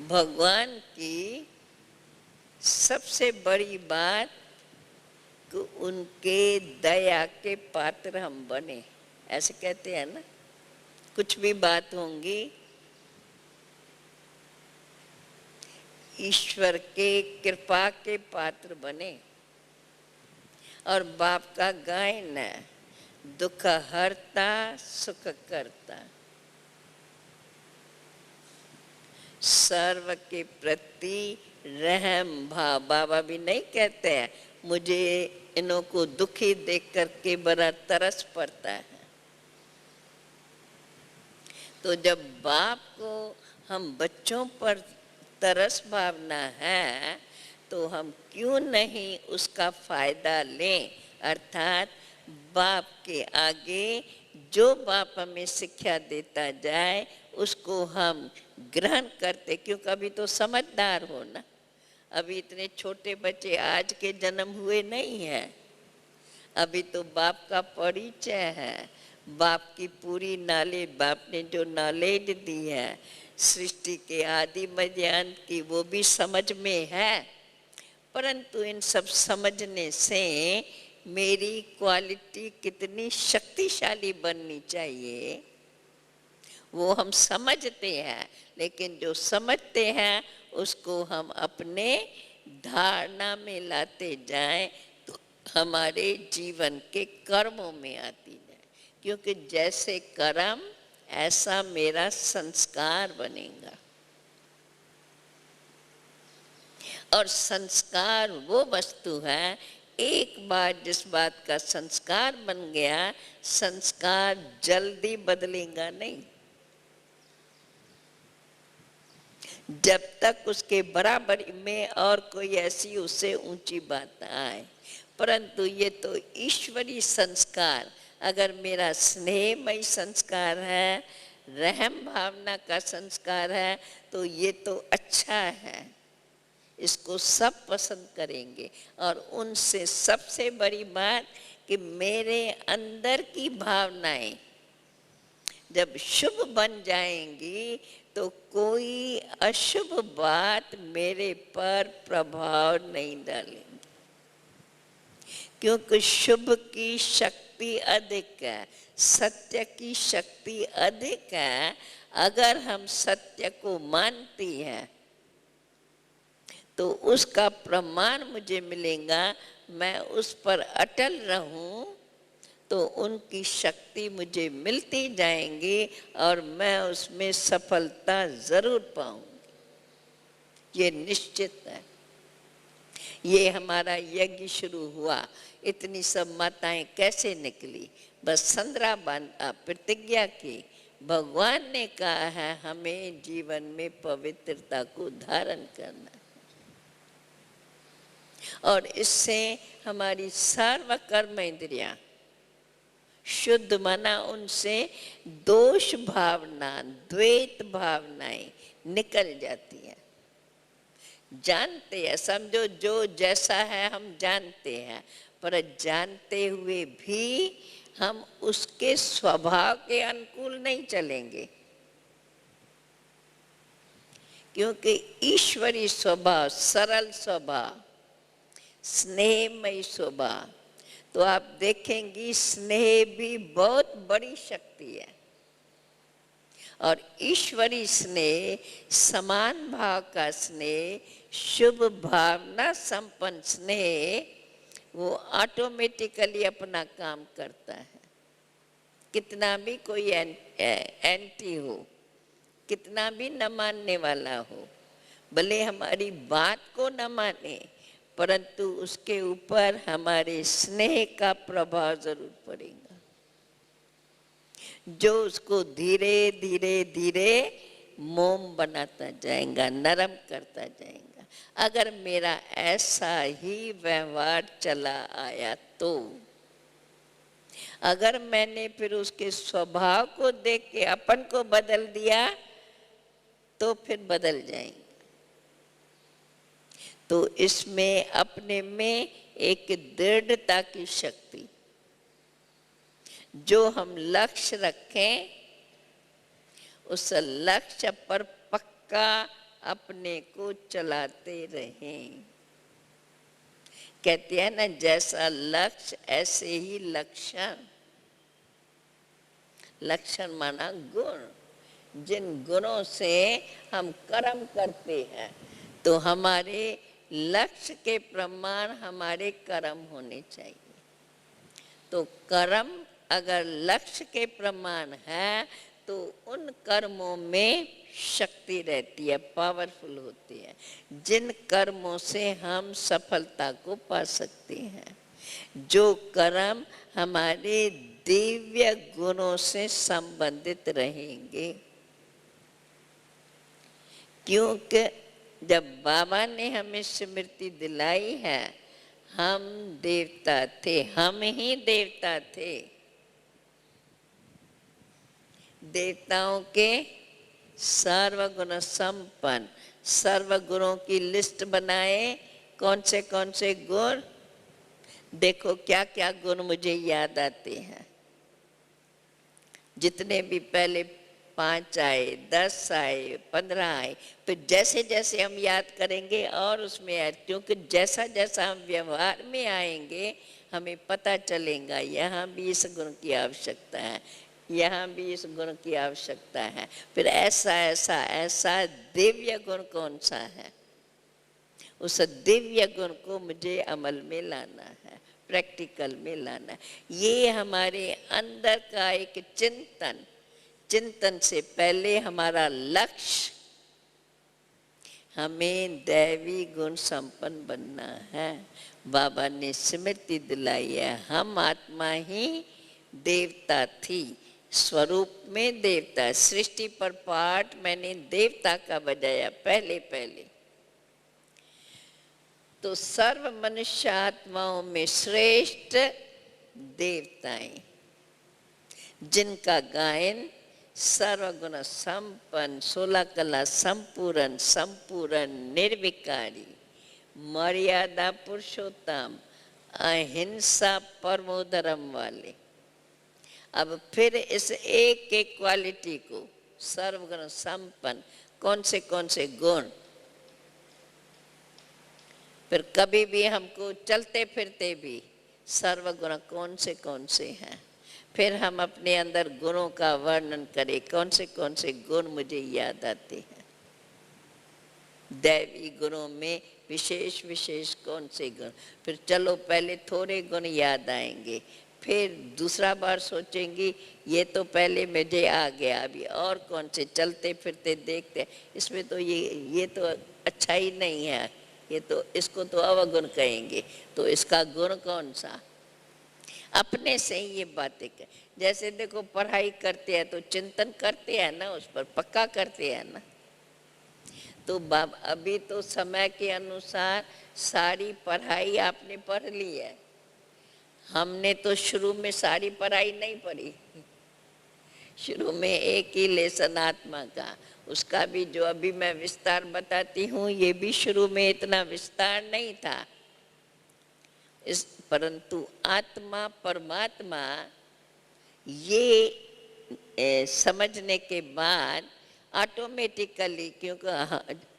भगवान की सबसे बड़ी बात कि उनके दया के पात्र हम बने, ऐसे कहते हैं ना, कुछ भी बात होंगी ईश्वर के कृपा के पात्र बने। और बाप का गायन है, दुख हरता सुख करता, सर्व के प्रति रहम भाव। बाबा भी नहीं कहते हैं मुझे इन्हों को दुखी देख करके बड़ा तरस पड़ता है। तो जब बाप को हम बच्चों पर तरस भावना है तो हम क्यों नहीं उसका फायदा लें, अर्थात बाप के आगे जो बाप हमें शिक्षा देता जाए उसको हम ग्रहण करते, क्योंकि अभी तो समझदार हो ना, अभी इतने छोटे बच्चे आज के जन्म हुए नहीं हैं, अभी तो बाप का परिचय है, बाप की पूरी नॉलेज, बाप ने जो नॉलेज दी है सृष्टि के आदि मध्य अंत की वो भी समझ में है। परंतु इन सब समझने से मेरी क्वालिटी कितनी शक्तिशाली बननी चाहिए वो हम समझते हैं, लेकिन जो समझते हैं उसको हम अपने धारणा में लाते जाएं तो हमारे जीवन के कर्मों में आती जाए, क्योंकि जैसे कर्म ऐसा मेरा संस्कार बनेगा। और संस्कार वो वस्तु है, एक बार जिस बात का संस्कार बन गया, संस्कार जल्दी बदलेगा नहीं, जब तक उसके बराबर में और कोई ऐसी उससे ऊंची बात आए। परंतु ये तो ईश्वरीय संस्कार, अगर मेरा स्नेहमयी संस्कार है, रहम भावना का संस्कार है, तो ये तो अच्छा है, इसको सब पसंद करेंगे। और उनसे सबसे बड़ी बात कि मेरे अंदर की भावनाएं जब शुभ बन जाएंगी तो कोई अशुभ बात मेरे पर प्रभाव नहीं डालेगी, क्योंकि शुभ की शक्ति अधिक है, सत्य की शक्ति अधिक है। अगर हम सत्य को मानती हैं तो उसका प्रमाण मुझे मिलेगा, मैं उस पर अटल रहूं तो उनकी शक्ति मुझे मिलती जाएंगी और मैं उसमें सफलता जरूर पाऊंगी, ये निश्चित है। ये हमारा यज्ञ शुरू हुआ, इतनी सब माताएं कैसे निकली? बस संद्रा बांधा, प्रतिज्ञा की। भगवान ने कहा है हमें जीवन में पवित्रता को धारण करना है, और इससे हमारी सर्व कर्म इंद्रियां शुद्ध, माना उनसे दोष भावना, द्वैत भावनाएं निकल जाती है। जानते हैं, समझो जो जैसा है हम जानते हैं, पर जानते हुए भी हम उसके स्वभाव के अनुकूल नहीं चलेंगे, क्योंकि ईश्वरीय स्वभाव, सरल स्वभाव, स्नेहमयी स्वभाव, तो आप देखेंगी स्नेह भी बहुत बड़ी शक्ति है। और ईश्वरीय स्नेह, समान भाव का स्नेह, शुभ भावना संपन्न स्नेह, वो ऑटोमेटिकली अपना काम करता है। कितना भी कोई एंटी हो, कितना भी न मानने वाला हो, भले हमारी बात को न माने, परंतु उसके ऊपर हमारे स्नेह का प्रभाव जरूर पड़ेगा, जो उसको धीरे धीरे धीरे मोम बनाता जाएगा, नरम करता जाएगा। अगर मेरा ऐसा ही व्यवहार चला आया तो, अगर मैंने फिर उसके स्वभाव को देख के अपन को बदल दिया तो फिर बदल जाएंगे। तो इसमें अपने में एक दृढ़ता की शक्ति, जो हम लक्ष्य रखें उस लक्ष्य पर पक्का अपने को चलाते रहें। कहते हैं ना, जैसा लक्ष्य ऐसे ही लक्षण। लक्षण माना गुण। जिन गुणों से हम कर्म करते हैं, तो हमारे लक्ष्य के प्रमाण हमारे कर्म होने चाहिए। तो कर्म अगर लक्ष्य के प्रमाण है, तो उन कर्मों में शक्ति रहती है, पावरफुल होती है, जिन कर्मों से हम सफलता को पा सकते हैं। जो कर्म हमारे दिव्य गुणों से संबंधित रहेंगे। क्योंकि जब बाबा ने हमें स्मृति दिलाई है, हम देवता थे, हम ही देवता थे। देवताओं के सर्वगुण संपन्न, सर्वगुणों की लिस्ट बनाए। कौन से गुण? देखो क्या क्या गुण मुझे याद आते हैं। जितने भी पहले 5 आए, 10 आए, 15 आए, फिर जैसे जैसे हम याद करेंगे और उसमें ऐड, क्योंकि जैसा जैसा हम व्यवहार में आएंगे हमें पता चलेगा यहाँ भी इस गुण की आवश्यकता है, यहाँ भी इस गुण की आवश्यकता है। फिर ऐसा ऐसा ऐसा दिव्य गुण कौन सा है, उस दिव्य गुण को मुझे अमल में लाना है, प्रैक्टिकल में लाना है। ये हमारे अंदर का एक चिंतन, चिंतन से पहले हमारा लक्ष्य, हमें दैवी गुण संपन्न बनना है। बाबा ने स्मृति दिलाई है, हम आत्मा ही देवता थी, स्वरूप में देवता। सृष्टि पर पाठ मैंने देवता का बजाया पहले पहले। तो सर्व मनुष्य आत्माओं में श्रेष्ठ देवताएं, जिनका गायन सर्वगुण संपन्न, 16 कला संपूर्ण, संपूर्ण निर्विकारी, मर्यादा पुरुषोत्तम, अहिंसा परमो धर्म वाले। अब फिर इस एक एक क्वालिटी को, सर्वगुण संपन्न, कौन से गुण, फिर कभी भी हमको चलते फिरते भी सर्वगुण कौन से हैं। फिर हम अपने अंदर गुणों का वर्णन करें, कौन से गुण मुझे याद आते हैं। दैवी गुणों में विशेष विशेष कौन से गुण। फिर चलो पहले थोड़े गुण याद आएंगे, फिर दूसरा बार सोचेंगी ये तो पहले मुझे आ गया, अभी और कौन से, चलते फिरते देखते इसमें तो ये तो अच्छा ही नहीं है, ये तो इसको तो अवगुण कहेंगे, तो इसका गुण कौन सा? अपने से ही ये बातें कर। जैसे देखो पढ़ाई करते हैं तो चिंतन करते हैं ना, उस पर पक्का करते हैं ना। तो अभी तो समय के अनुसार सारी पढ़ाई आपने पढ़ ली है, हमने तो शुरू में सारी पढ़ाई नहीं पढ़ी। शुरू में एक ही लेसन आत्मा का, उसका भी जो अभी मैं विस्तार बताती हूँ, ये भी शुरू में इतना विस्तार नहीं था। परंतु आत्मा परमात्मा ये समझने के बाद ऑटोमेटिकली, क्योंकि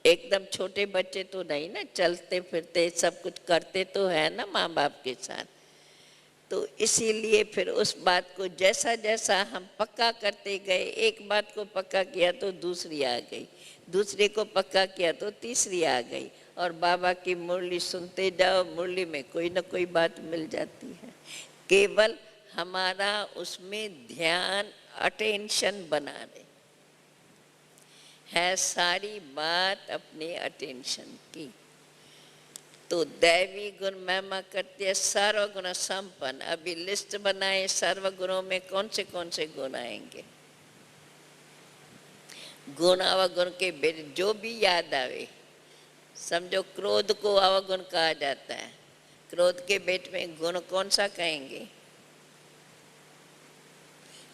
एकदम छोटे बच्चे तो नहीं ना, चलते फिरते सब कुछ करते तो है ना माँ बाप के साथ, तो इसीलिए फिर उस बात को जैसा जैसा हम पक्का करते गए, एक बात को पक्का किया तो दूसरी आ गई, दूसरे को पक्का किया तो तीसरी आ गई, और बाबा की मुरली सुनते जाओ, मुरली में कोई ना कोई बात मिल जाती है। केवल हमारा उसमें ध्यान, अटेंशन बना रहे है, सारी बात अपने अटेंशन की। तो दैवी गुण महिमा करती है, सर्वगुण संपन्न। अभी लिस्ट बनाए सर्वगुणों में कौन से गुण आएंगे। गुण अवगुण के बेटे जो भी याद आवे, समझो क्रोध को अवगुण कहा जाता है, क्रोध के बेट में गुण कौन सा कहेंगे?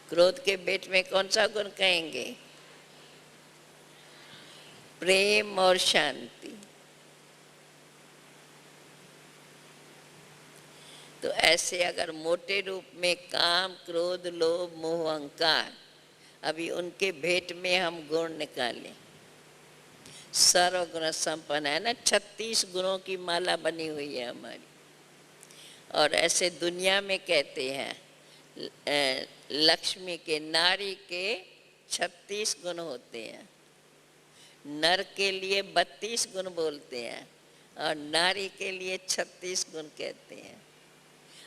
क्रोध के बेट में कौन सा गुण कहेंगे? प्रेम और शांति। तो ऐसे अगर मोटे रूप में काम, क्रोध, लोभ, मोह, अहंकार, अभी उनके भेंट में हम गुण निकालें, सर्वगुण संपन्न है ना, 36 गुणों की माला बनी हुई है हमारी। और ऐसे दुनिया में कहते हैं लक्ष्मी के, नारी के 36 गुण होते हैं, नर के लिए 32 गुण बोलते हैं और नारी के लिए 36 गुण कहते हैं।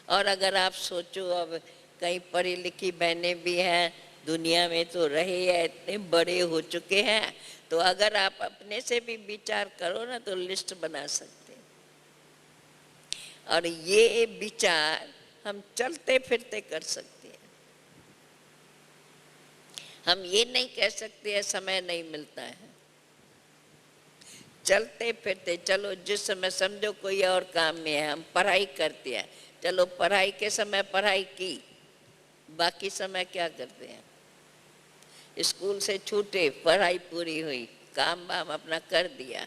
और अगर आप सोचो, अब कई पढ़ी लिखी बहनें भी हैं दुनिया में, तो रहे हैं, इतने बड़े हो चुके हैं, तो अगर आप अपने से भी विचार करो ना तो लिस्ट बना सकते हैं। और ये विचार हम चलते फिरते कर सकते हैं। हम ये नहीं कह सकते हैं समय नहीं मिलता है, चलते फिरते चलो, जिस समय समझो कोई और काम में है, हम पढ़ाई करते हैं, चलो पढ़ाई के समय पढ़ाई की, बाकी समय क्या करते हैं? स्कूल से छूटे, पढ़ाई पूरी हुई, काम वाम अपना कर दिया,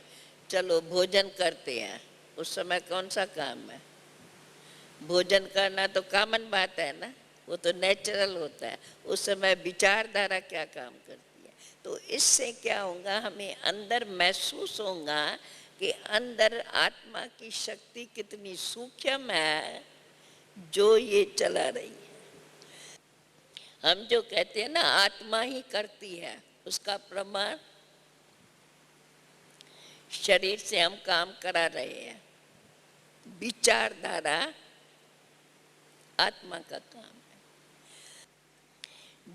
चलो भोजन करते हैं, उस समय कौन सा काम है? भोजन करना तो कॉमन बात है ना, वो तो नेचुरल होता है। उस समय विचारधारा क्या काम करती है? तो इससे क्या होगा, हमें अंदर महसूस होगा कि अंदर आत्मा की शक्ति कितनी सूक्ष्म है जो ये चला रही है। हम जो कहते हैं ना आत्मा ही करती है, उसका प्रमाण शरीर से हम काम करा रहे हैं। विचारधारा आत्मा का काम है।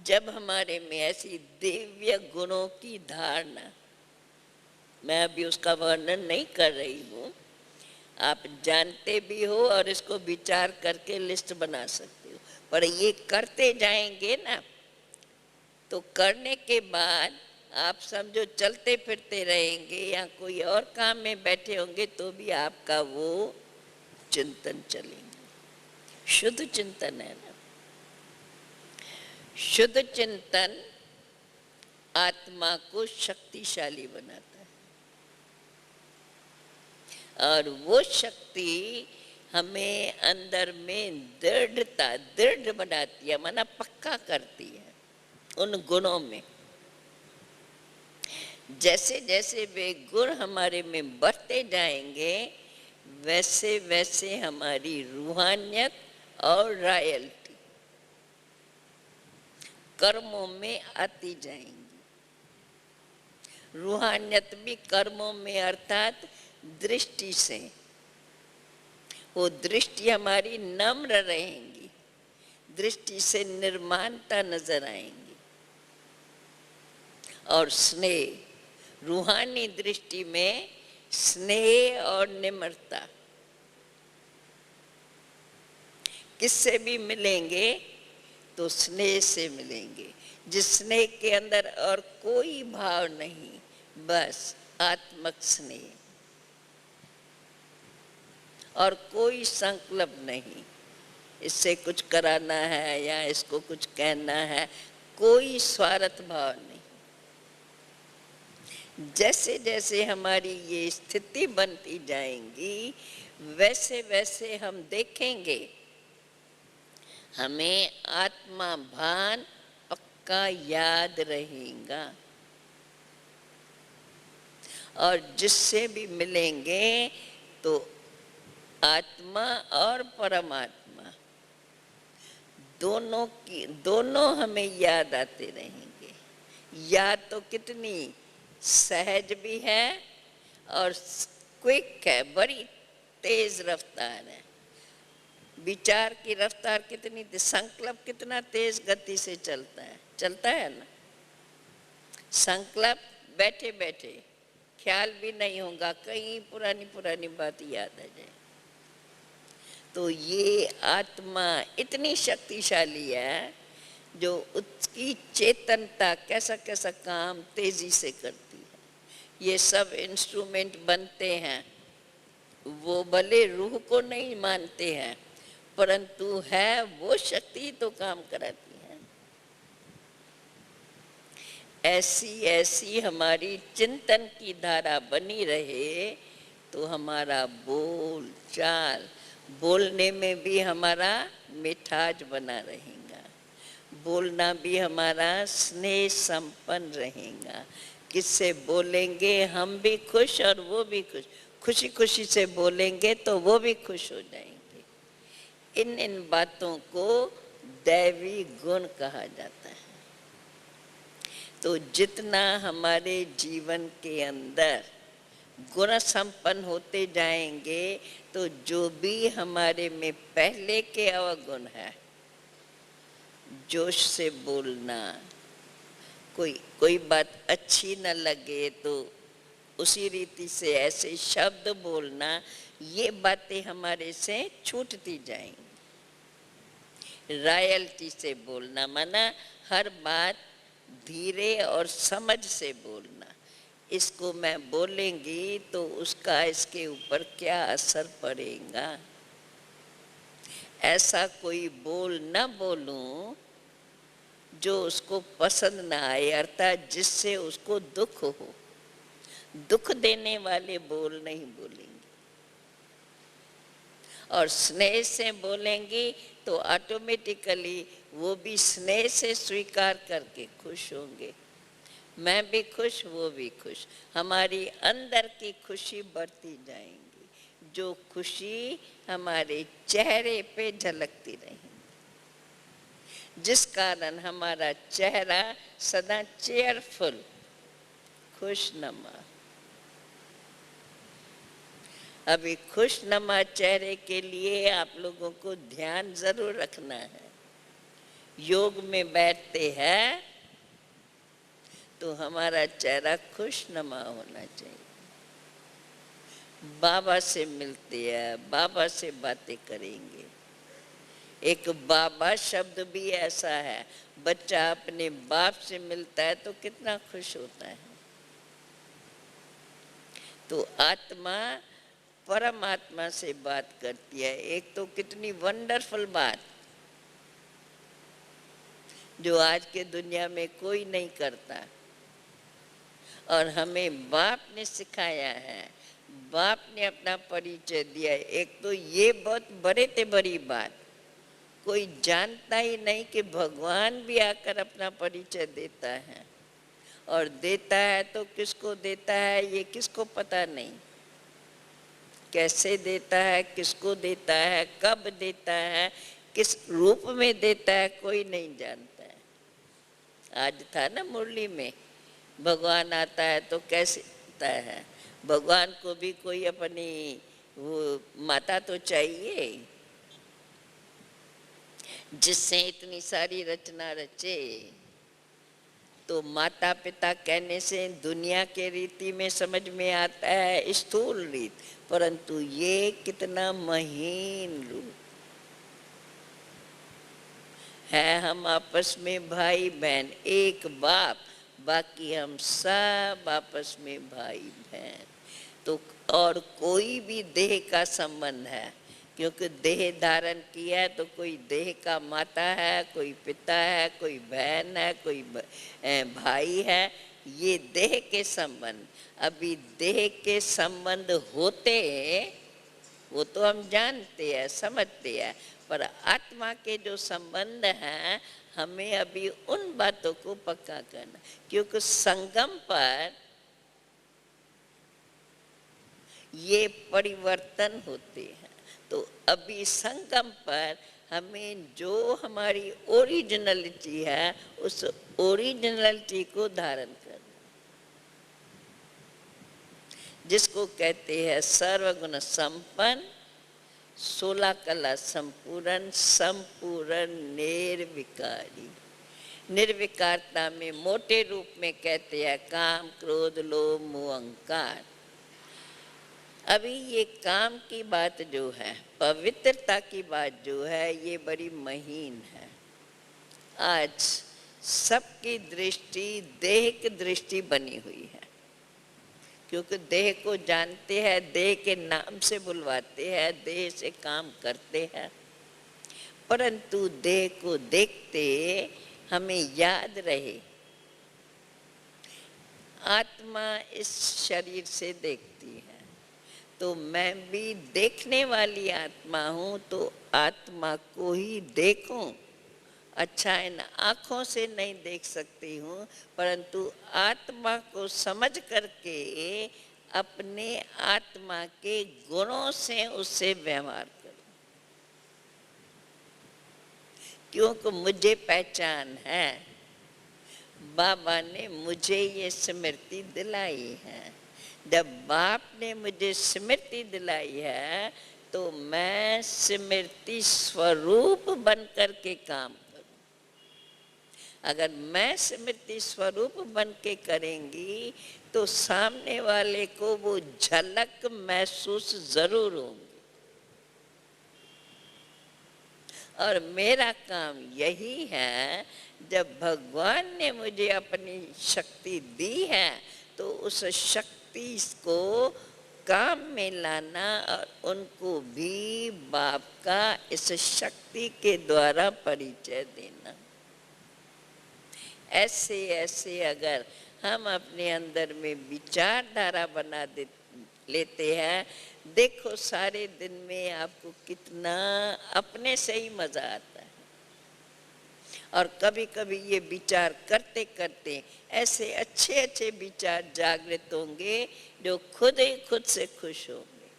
जब हमारे में ऐसी दिव्य गुणों की धारणा, मैं अभी उसका वर्णन नहीं कर रही हूँ, आप जानते भी हो और इसको विचार करके लिस्ट बना सकते हो, पर ये करते जाएंगे ना, तो करने के बाद आप समझो चलते फिरते रहेंगे या कोई और काम में बैठे होंगे तो भी आपका वो चिंतन चलेंगे। शुद्ध चिंतन है ना, शुद्ध चिंतन आत्मा को शक्तिशाली बनाता है और वो शक्ति हमें अंदर में दृढ़ बनाती है, माना पक्का करती है उन गुणों में। जैसे जैसे वे गुण हमारे में बढ़ते जाएंगे, वैसे वैसे हमारी रूहानियत और रॉयल्टी कर्मों में आती जाएंगी। रूहानियत भी कर्मों में, अर्थात दृष्टि से, वो दृष्टि हमारी नम्र रहेंगी, दृष्टि से निर्माणता नजर आएंगी और स्नेह। रूहानी दृष्टि में स्नेह और निम्रता। किससे भी मिलेंगे तो स्नेह से मिलेंगे, जिस स्नेह के अंदर और कोई भाव नहीं, बस आत्मक स्नेह, और कोई संकल्प नहीं, इससे कुछ कराना है या इसको कुछ कहना है, कोई स्वार्थ भाव नहीं। जैसे जैसे हमारी ये स्थिति बनती जाएंगी, वैसे वैसे हम देखेंगे हमें आत्मा भान पक्का याद रहेगा, और जिससे भी मिलेंगे तो आत्मा और परमात्मा दोनों हमें याद आते रहेंगे। याद तो कितनी सहज भी है और क्विक है, बड़ी तेज रफ्तार है। विचार की रफ्तार कितनी, संकल्प कितना तेज गति से चलता है ना। संकल्प बैठे बैठे ख्याल भी नहीं होगा, कहीं पुरानी पुरानी बात याद आ जाए। तो ये आत्मा इतनी शक्तिशाली है, जो उसकी चेतनता कैसा कैसा काम तेजी से करती है। ये सब इंस्ट्रूमेंट बनते हैं, वो भले रूह को नहीं मानते हैं, परंतु है वो शक्ति तो काम कराती है। ऐसी ऐसी हमारी चिंतन की धारा बनी रहे तो हमारा बोल चाल, बोलने में भी हमारा मिठास बना रहेगा, बोलना भी हमारा स्नेह संपन्न रहेगा। किससे बोलेंगे हम भी खुश और वो भी खुश, खुशी खुशी से बोलेंगे तो वो भी खुश हो जाएंगे। इन बातों को दैवी गुण कहा जाता है। तो जितना हमारे जीवन के अंदर गुण संपन्न होते जाएंगे, तो जो भी हमारे में पहले के अवगुण है, जोश से बोलना, कोई बात अच्छी न लगे तो उसी रीति से ऐसे शब्द बोलना, ये बातें हमारे से छूटती जाएंगी। रॉयल्टी से बोलना, माना हर बात धीरे और समझ से बोलना। इसको मैं बोलेंगी तो उसका इसके ऊपर क्या असर पड़ेगा, ऐसा कोई बोल न बोलूं जो उसको पसंद ना आए, अर्थात जिससे उसको दुख हो। दुख देने वाले बोल नहीं बोलेंगे, और स्नेह से बोलेंगी तो ऑटोमेटिकली वो भी स्नेह से स्वीकार करके खुश होंगे। मैं भी खुश, वो भी खुश, हमारी अंदर की खुशी बढ़ती जाएंगी, जो खुशी हमारे चेहरे पे झलकती रहेगी, जिस कारण हमारा चेहरा सदा चेयरफुल, खुशनुमा। अभी खुशनुमा चेहरे के लिए आप लोगों को ध्यान जरूर रखना है। योग में बैठते हैं तो हमारा चेहरा खुशनुमा होना चाहिए। बाबा से मिलते हैं, बाबा से बातें करेंगे। एक बाबा शब्द भी ऐसा है, बच्चा अपने बाप से मिलता है तो कितना खुश होता है। तो आत्मा परमात्मा से बात करती है, एक तो कितनी वंडरफुल बात जो आज के दुनिया में कोई नहीं करता, और हमें बाप ने सिखाया है, बाप ने अपना परिचय दिया है। एक तो ये बहुत बड़े से बड़ी बात, कोई जानता ही नहीं कि भगवान भी आकर अपना परिचय देता है, और देता है तो किसको देता है ये किसको पता नहीं, कैसे देता है, किसको देता है, कब देता है, किस रूप में देता है, कोई नहीं जानता है। आज था ना मुरली में, भगवान आता है तो कैसे आता है, भगवान को भी कोई अपनी वो माता तो चाहिए जिससे इतनी सारी रचना रचे। तो माता पिता कहने से दुनिया के रीति में समझ में आता है स्थूल रीत, परंतु ये कितना महीन रूप है। हम आपस में भाई बहन, एक बाप, बाकी हम सब आपस में भाई बहन। तो और कोई भी देह का संबंध है, क्योंकि देह धारण किया है तो कोई देह का माता है, कोई पिता है, कोई बहन है, कोई भाई है, ये देह के संबंध। अभी देह के संबंध होते वो तो हम जानते हैं, समझते हैं, पर आत्मा के जो संबंध हैं हमें अभी उन बातों को पक्का करना, क्योंकि संगम पर ये परिवर्तन होते हैं। तो अभी संगम पर हमें जो हमारी ओरिजिनलिटी है उस ओरिजिनलिटी को धारण करना, जिसको कहते हैं सर्वगुण संपन्न, 16 कला संपूर्ण, संपूर्ण निर्विकारी। निर्विकारता में मोटे रूप में कहते हैं काम, क्रोध, लोभ, मोह, अहंकार। अभी ये काम की बात जो है, पवित्रता की बात जो है, ये बड़ी महीन है। आज सबकी दृष्टि देह की दृष्टि बनी हुई है, क्योंकि देह को जानते हैं, देह के नाम से बुलवाते हैं, देह से काम करते हैं, परंतु देह को देखते हमें याद रहे आत्मा इस शरीर से देखती है, तो मैं भी देखने वाली आत्मा हूँ, तो आत्मा को ही देखूं। अच्छा, इन आँखों से नहीं देख सकती हूँ, परंतु आत्मा को समझ करके अपने आत्मा के गुणों से उससे व्यवहार करूं, क्योंकि मुझे पहचान है, बाबा ने मुझे ये स्मृति दिलाई है। जब बाप ने मुझे स्मृति दिलाई है तो मैं स्मृति स्वरूप बन कर के काम करूं। अगर मैं स्मृति स्वरूप बन के करेंगी तो सामने वाले को वो झलक महसूस जरूर होगी। और मेरा काम यही है, जब भगवान ने मुझे अपनी शक्ति दी है तो उस शक्ति को काम में लाना और उनको भी बाप का इस शक्ति के द्वारा परिचय देना। ऐसे ऐसे अगर हम अपने अंदर में विचारधारा बना लेते हैं, देखो सारे दिन में आपको कितना अपने से ही मजा आता है। और कभी कभी ये विचार करते करते ऐसे अच्छे अच्छे विचार जागृत होंगे जो खुद ही खुद से खुश होंगे,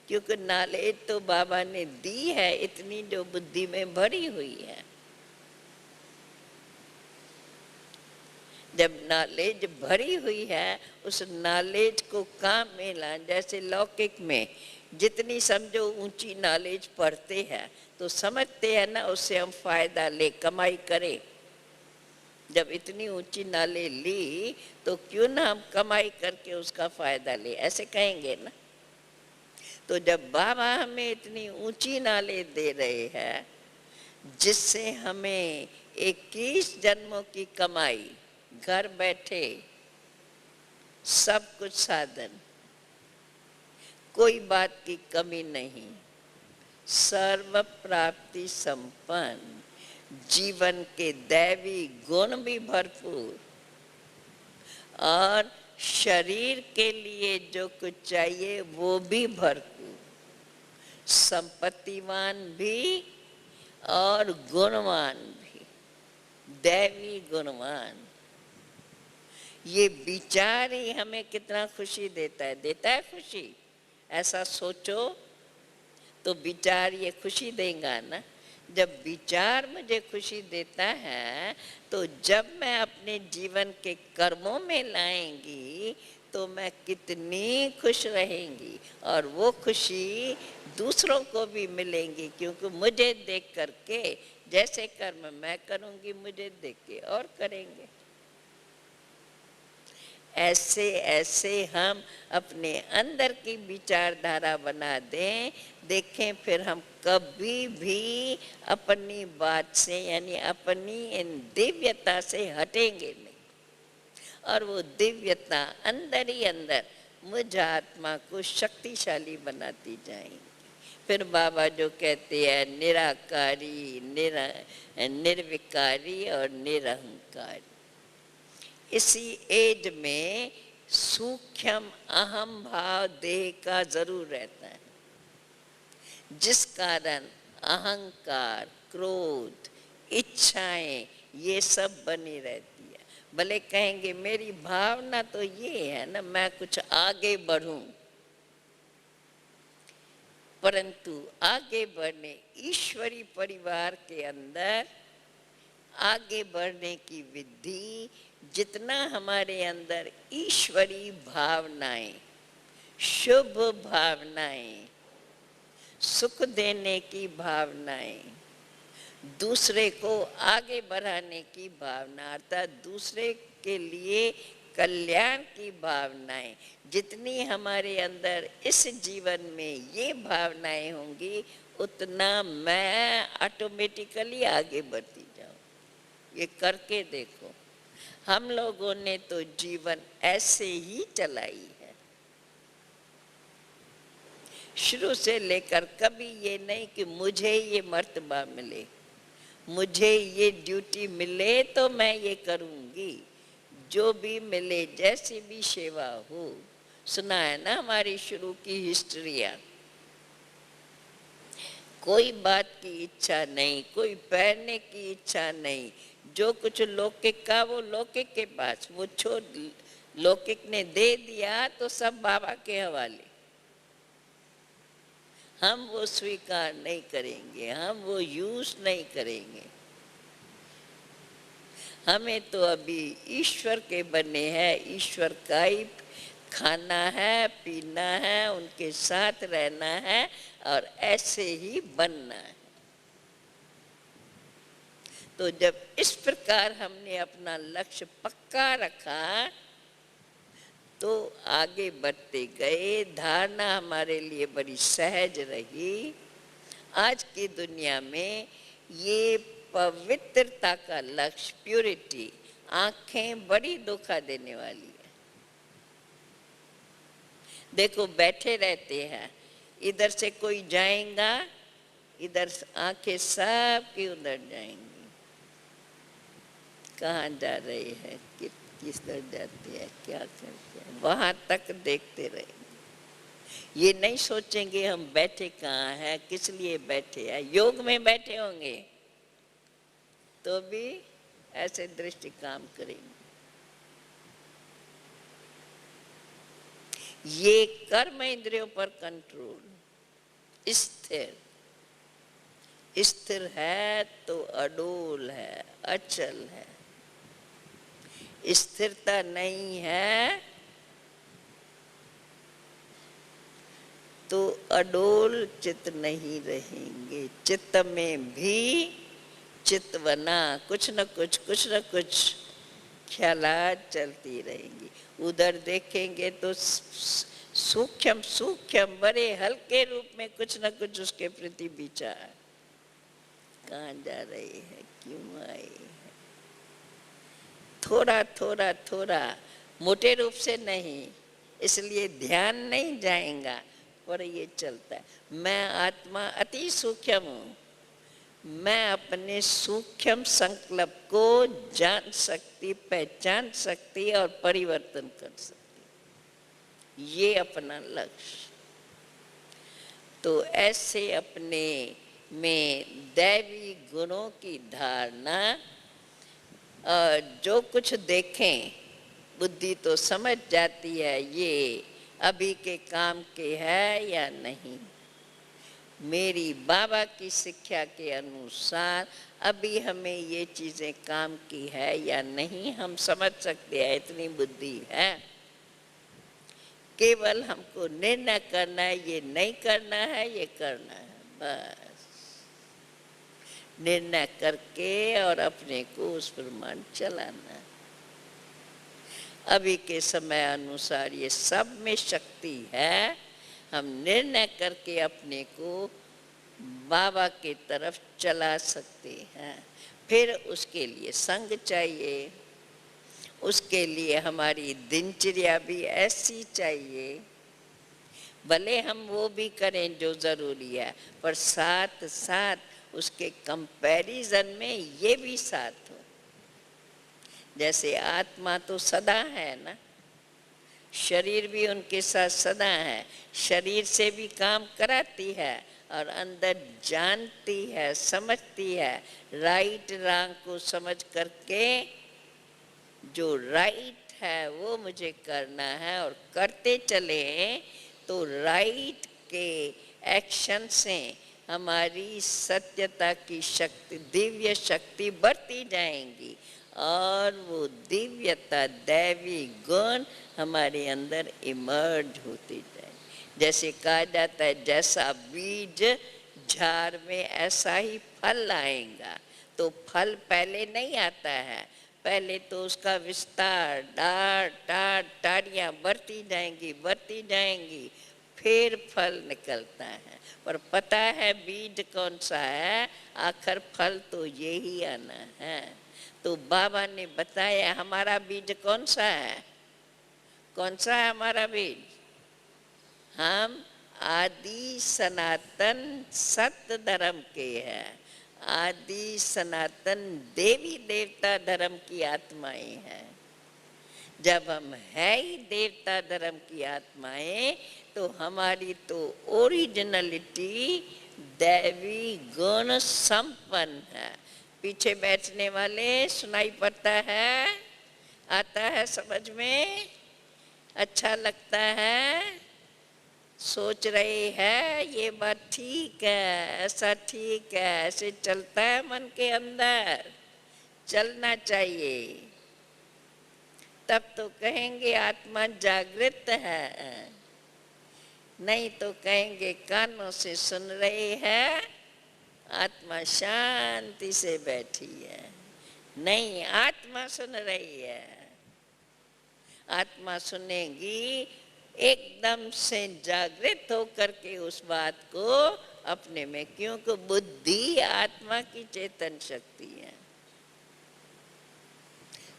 क्योंकि नॉलेज तो बाबा ने दी है इतनी, जो बुद्धि में भरी हुई है। जब नॉलेज भरी हुई है, उस नॉलेज को काम में ला। जैसे लौकिक में जितनी समझो ऊंची नॉलेज पढ़ते हैं तो समझते हैं ना, उससे हम फायदा ले, कमाई करें। जब इतनी ऊंची नॉलेज ली तो क्यों ना हम कमाई करके उसका फायदा ले, ऐसे कहेंगे ना। तो जब बाबा हमें इतनी ऊंची नॉलेज दे रहे हैं जिससे हमें 21 जन्मों की कमाई, घर बैठे सब कुछ साधन, कोई बात की कमी नहीं, सर्व प्राप्ति संपन्न, जीवन के दैवी गुण भी भरपूर, और शरीर के लिए जो कुछ चाहिए वो भी भरपूर, संपत्तिवान भी और गुणवान भी, दैवी गुणवान। ये विचार ही हमें कितना खुशी देता है, देता है खुशी। ऐसा सोचो तो विचार ये खुशी देगा ना। जब विचार मुझे खुशी देता है तो जब मैं अपने जीवन के कर्मों में लाएंगी तो मैं कितनी खुश रहेंगी, और वो खुशी दूसरों को भी मिलेंगी, क्योंकि मुझे देख करके जैसे कर्म मैं करूँगी मुझे देख के और करेंगे। ऐसे ऐसे हम अपने अंदर की विचारधारा बना दें, देखें फिर हम कभी भी अपनी बात से यानी अपनी इन दिव्यता से हटेंगे नहीं। और वो दिव्यता अंदर ही अंदर मुझ आत्मा को शक्तिशाली बनाती जाएंगी। फिर बाबा जो कहते हैं निराकारी, निर्विकारी और निरहंकारी, इसी एज में सूक्ष्म अहम भाव देह का जरूर रहता है, जिस कारण अहंकार, क्रोध, इच्छाएं ये सब बनी रहती है। भले कहेंगे मेरी भावना तो ये है ना मैं कुछ आगे बढ़ूं, परंतु आगे बढ़ने ईश्वरी परिवार के अंदर आगे बढ़ने की विधि, जितना हमारे अंदर ईश्वरी भावनाएं, शुभ भावनाएं, सुख देने की भावनाएं, दूसरे को आगे बढ़ाने की भावना अर्थात दूसरे के लिए कल्याण की भावनाएं, जितनी हमारे अंदर इस जीवन में ये भावनाएं होंगी उतना मैं ऑटोमेटिकली आगे बढ़ती जाऊं। ये करके देखो, हम लोगों ने तो जीवन ऐसे ही चलाई है, शुरू से लेकर कभी ये नहीं कि मुझे ये मर्तबा मिले, मुझे ये ड्यूटी मिले तो मैं ये करूंगी, जो भी मिले जैसी भी सेवा हो। सुना है ना हमारी शुरू की हिस्ट्रिया, कोई बात की इच्छा नहीं, कोई पहनने की इच्छा नहीं, जो कुछ लौकिक का वो लौकिक के पास, वो छोड़, लौकिक ने दे दिया तो सब बाबा के हवाले, हम वो स्वीकार नहीं करेंगे, हम वो यूज नहीं करेंगे। हमें तो अभी ईश्वर के बने हैं, ईश्वर का ही खाना है, पीना है, उनके साथ रहना है और ऐसे ही बनना है। तो जब इस प्रकार हमने अपना लक्ष्य पक्का रखा तो आगे बढ़ते गए, धारणा हमारे लिए बड़ी सहज रही। आज की दुनिया में ये पवित्रता का लक्ष्य, प्यूरिटी, आंखें बड़ी धोखा देने वाली है। देखो बैठे रहते हैं, इधर से कोई जाएगा, इधर आंखें सब की उधर जाएंगी, कहाँ जा रहे हैं, किस तरह जाते हैं, क्या करते हैं, वहां तक देखते रहेंगे। ये नहीं सोचेंगे हम बैठे कहाँ हैं, किस लिए बैठे हैं। योग में बैठे होंगे तो भी ऐसे दृष्टि काम करेंगे। ये कर्म इंद्रियों पर कंट्रोल, स्थिर स्थिर है तो अडोल है, अचल है। स्थिरता नहीं है तो अडोल चित्त नहीं रहेंगे। चित्त में भी चितवना, कुछ न कुछ ख्यालात चलती रहेंगी। उधर देखेंगे तो सूक्ष्म सूक्ष्म बड़े हल्के रूप में कुछ न कुछ उसके प्रति विचार, कहाँ जा रहे हैं, क्यों आए हैं, थोड़ा थोड़ा थोड़ा, मोटे रूप से नहीं, इसलिए ध्यान नहीं जाएगा, पर ये चलता है। मैं आत्मा अति सूक्ष्म हूँ, मैं अपने सूक्ष्म संकल्प को जान सकती, पहचान सकती और परिवर्तन कर सकती, ये अपना लक्ष्य। तो ऐसे अपने में दैवी गुणों की धारणा, जो कुछ देखें बुद्धि तो समझ जाती है ये अभी के काम के है या नहीं। मेरी बाबा की शिक्षा के अनुसार अभी हमें ये चीज़ें काम की है या नहीं, हम समझ सकते हैं, इतनी बुद्धि है। केवल हमको निर्णय करना है, ये नहीं करना है, ये करना है, बस निर्णय करके और अपने को उस प्रमाण चलाना है। अभी के समय अनुसार ये सब में शक्ति है। हम निर्णय करके अपने को बाबा की तरफ चला सकते हैं। फिर उसके लिए संग चाहिए, उसके लिए हमारी दिनचर्या भी ऐसी चाहिए। भले हम वो भी करें जो ज़रूरी है, पर साथ साथ उसके कंपैरिजन में ये भी साथ हो। जैसे आत्मा तो सदा है ना, शरीर भी उनके साथ सदा है, शरीर से भी काम कराती है और अंदर जानती है, समझती है, राइट रॉन्ग को समझ करके जो राइट है वो मुझे करना है और करते चले तो राइट के एक्शन से हमारी सत्यता की शक्ति, दिव्य शक्ति बढ़ती जाएंगी और वो दिव्यता, दैवी गुण हमारे अंदर इमर्ज होती जाए। जैसे कहा जाता है जैसा बीज झाड़ में ऐसा ही फल आएगा। तो फल पहले नहीं आता है, पहले तो उसका विस्तार, डाढ़ियाँ बढ़ती जाएंगी, फिर फल निकलता है। पर पता है बीज कौन सा है, आखिर फल तो यही आना है। तो बाबा ने बताया हमारा बीज कौन सा है, कौन सा है हमारा बीज? हम आदि सनातन सत्य धर्म के हैं, आदि सनातन देवी देवता धर्म की आत्माएं हैं। जब हम है ही देवता धर्म की आत्माएं तो हमारी तो ओरिजिनलिटी दैवी गुण संपन्न है। पीछे बैठने वाले सुनाई पड़ता है, आता है समझ में, अच्छा लगता है, सोच रही है ये बात ठीक है, ऐसा ठीक है, ऐसे चलता है मन के अंदर, चलना चाहिए। तब तो कहेंगे आत्मा जागृत है, नहीं तो कहेंगे कानों से सुन रही है, आत्मा शांति से बैठी है। नहीं, आत्मा सुन रही है, आत्मा सुनेगी एकदम से जागृत होकर के उस बात को अपने में, क्योंकि बुद्धि आत्मा की चेतन शक्ति है।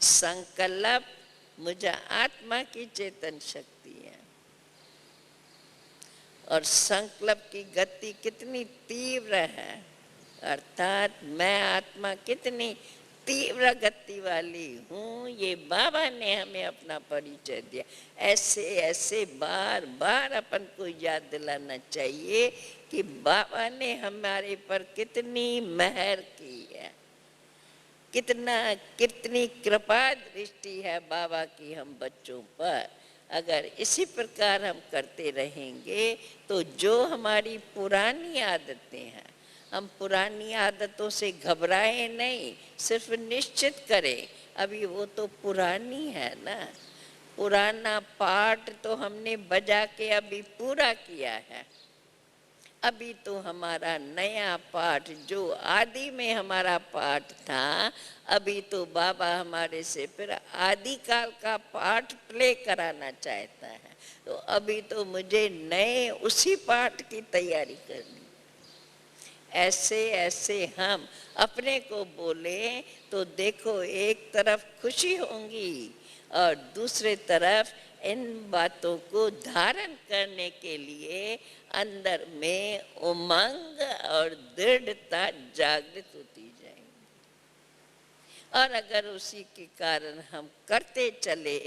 संकल्प मुझे आत्मा की चेतन शक्ति है। और संकल्प की गति कितनी तीव्र है, अर्थात मैं आत्मा कितनी तीव्र गति वाली हूँ, ये बाबा ने हमें अपना परिचय दिया। ऐसे ऐसे बार बार अपन को याद दिलाना चाहिए कि बाबा ने हमारे पर कितनी मेहर की है, कितनी कृपा दृष्टि है बाबा की हम बच्चों पर। अगर इसी प्रकार हम करते रहेंगे तो जो हमारी पुरानी आदतें हैं, हम पुरानी आदतों से घबराए नहीं, सिर्फ निश्चित करें अभी वो तो पुरानी है ना, पुराना पाठ तो हमने बजा के अभी पूरा किया है, अभी तो हमारा नया पाठ जो आदि में हमारा पाठ था, अभी तो बाबा हमारे से फिर आदि काल का पाठ प्ले कराना चाहता है। तो अभी तो मुझे नए उसी पाठ की तैयारी करनी। ऐसे ऐसे हम अपने को बोले तो देखो एक तरफ खुशी होंगी और दूसरे तरफ इन बातों को धारण करने के लिए अंदर में उमंग और दृढ़ता जागृत होती जाएगी। और अगर उसी के कारण हम करते चले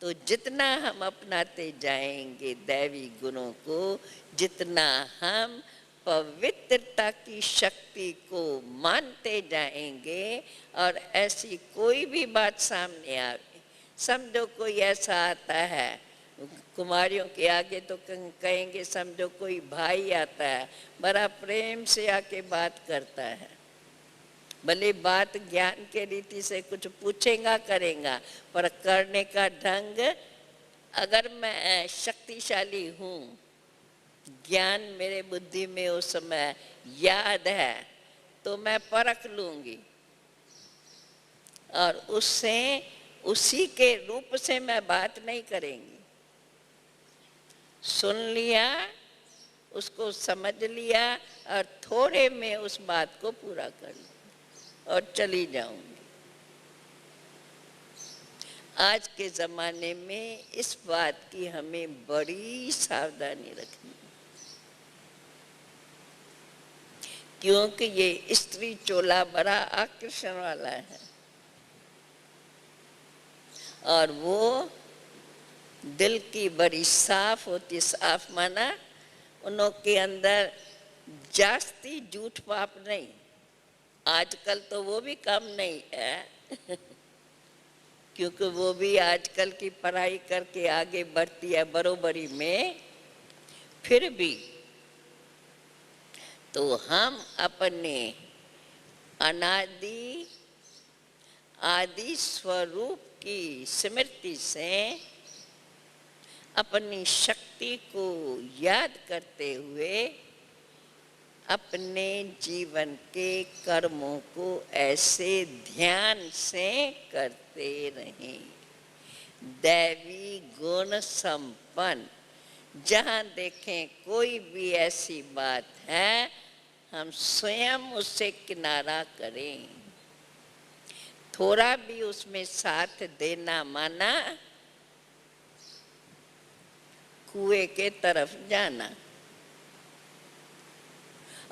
तो जितना हम अपनाते जाएंगे दैवी गुणों को, जितना हम पवित्रता की शक्ति को मानते जाएंगे और ऐसी कोई भी बात सामने आए, समझो कोई ऐसा आता है, कुमारियों के आगे तो कहेंगे समझो कोई भाई आता है, बड़ा प्रेम से आके बात करता है, भले बात ज्ञान के रीति से कुछ पूछेगा करेगा, पर करने का ढंग, अगर मैं शक्तिशाली हूँ, ज्ञान मेरे बुद्धि में उस समय याद है, तो मैं परख लूंगी और उससे उसी के रूप से मैं बात नहीं करेंगी। सुन लिया, उसको समझ लिया और थोड़े में उस बात को पूरा कर लिया और चली जाऊंगी। आज के ज़माने में इस बात की हमें बड़ी सावधानी रखनी है, क्योंकि ये स्त्री चोला बड़ा आकर्षण वाला है और वो दिल की बड़ी साफ होती। साफ माना उनों के अंदर जास्ती झूठ पाप नहीं। आजकल तो वो भी कम नहीं है क्योंकि वो भी आजकल की पढ़ाई करके आगे बढ़ती है बरोबरी में। फिर भी तो हम अपने अनादि आदि स्वरूप की स्मृति से अपनी शक्ति को याद करते हुए अपने जीवन के कर्मों को ऐसे ध्यान से करते रहें। दैवी गुण संपन्न जहाँ देखें कोई भी ऐसी बात है, हम स्वयं उससे किनारा करें। थोड़ा भी उसमें साथ देना माना कुएं के तरफ जाना।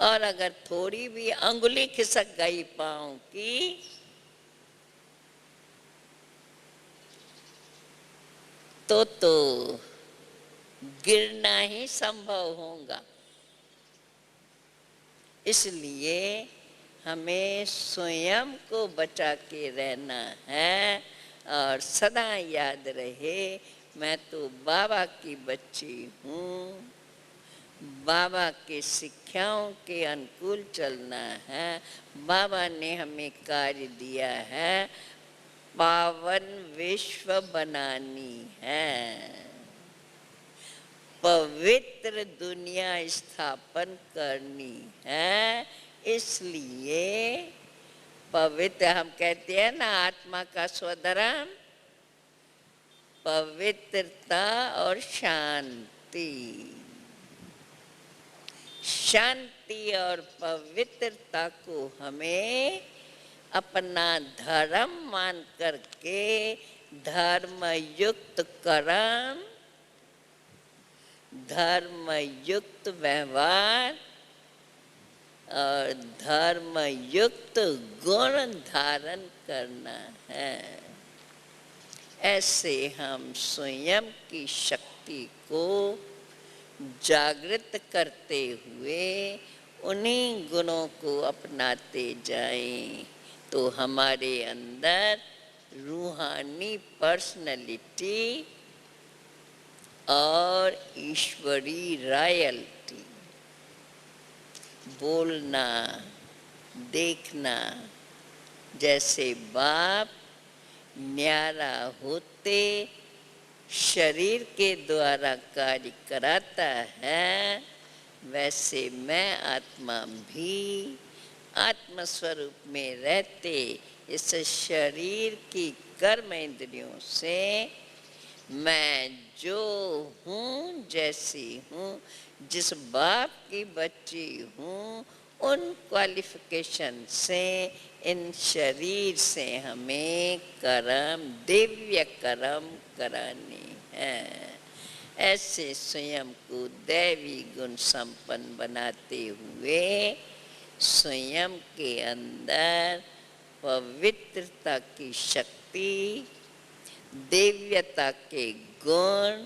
और अगर थोड़ी भी अंगुली खिसक गई पाँव की तो गिरना ही संभव होगा। इसलिए हमें स्वयं को बचा के रहना है और सदा याद रहे मैं तो बाबा की बच्ची हूँ, बाबा के शिक्षाओं के अनुकूल चलना है। बाबा ने हमें कार्य दिया है, पावन विश्व बनानी है, पवित्र दुनिया स्थापन करनी है। इसलिए पवित्र हम कहते हैं ना, आत्मा का स्वधर्म पवित्रता और शांति। शांति और पवित्रता को हमें अपना धर्म मान करके धर्म युक्त कर्म, धर्म युक्त व्यवहार और धर्म युक्त गुण धारण करना है। ऐसे हम स्वयं की शक्ति को जागृत करते हुए उन्हीं गुणों को अपनाते जाएं तो हमारे अंदर रूहानी पर्सनैलिटी और ईश्वरी रॉयल्टी, बोलना देखना जैसे बाप न्यारा होते शरीर के द्वारा कार्य कराता है, वैसे मैं आत्मा भी आत्म स्वरूप में रहते इस शरीर की कर्म इंद्रियों से मैं जो हूँ, जैसी हूँ, जिस बाप की बच्ची हूँ, उन क्वालिफिकेशन से इन शरीर से हमें कर्म, दिव्य कर्म कराने हैं। ऐसे स्वयं को दैवी गुण संपन्न बनाते हुए स्वयं के अंदर पवित्रता की शक्ति, दिव्यता के गुण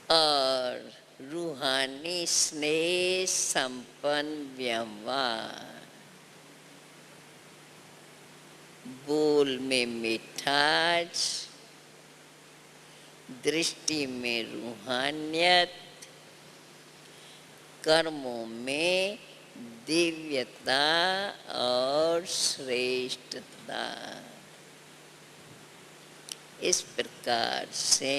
और रूहानी स्नेह संपन्न व्यवहार, बोल में मिठास, दृष्टि में रूहानियत, कर्मों में दिव्यता और श्रेष्ठता। इस प्रकार से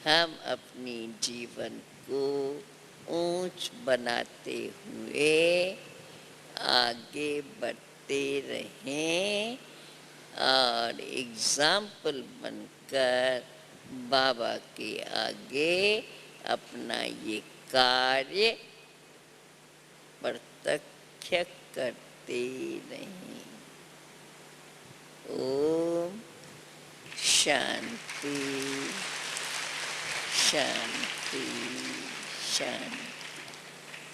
हम अपनी जीवन को ऊंच बनाते हुए आगे बढ़ते रहें और एग्जाम्पल बनकर बाबा के आगे अपना ये कार्य प्रत्यक्ष करते नहीं। ओम शांति शांति शांति।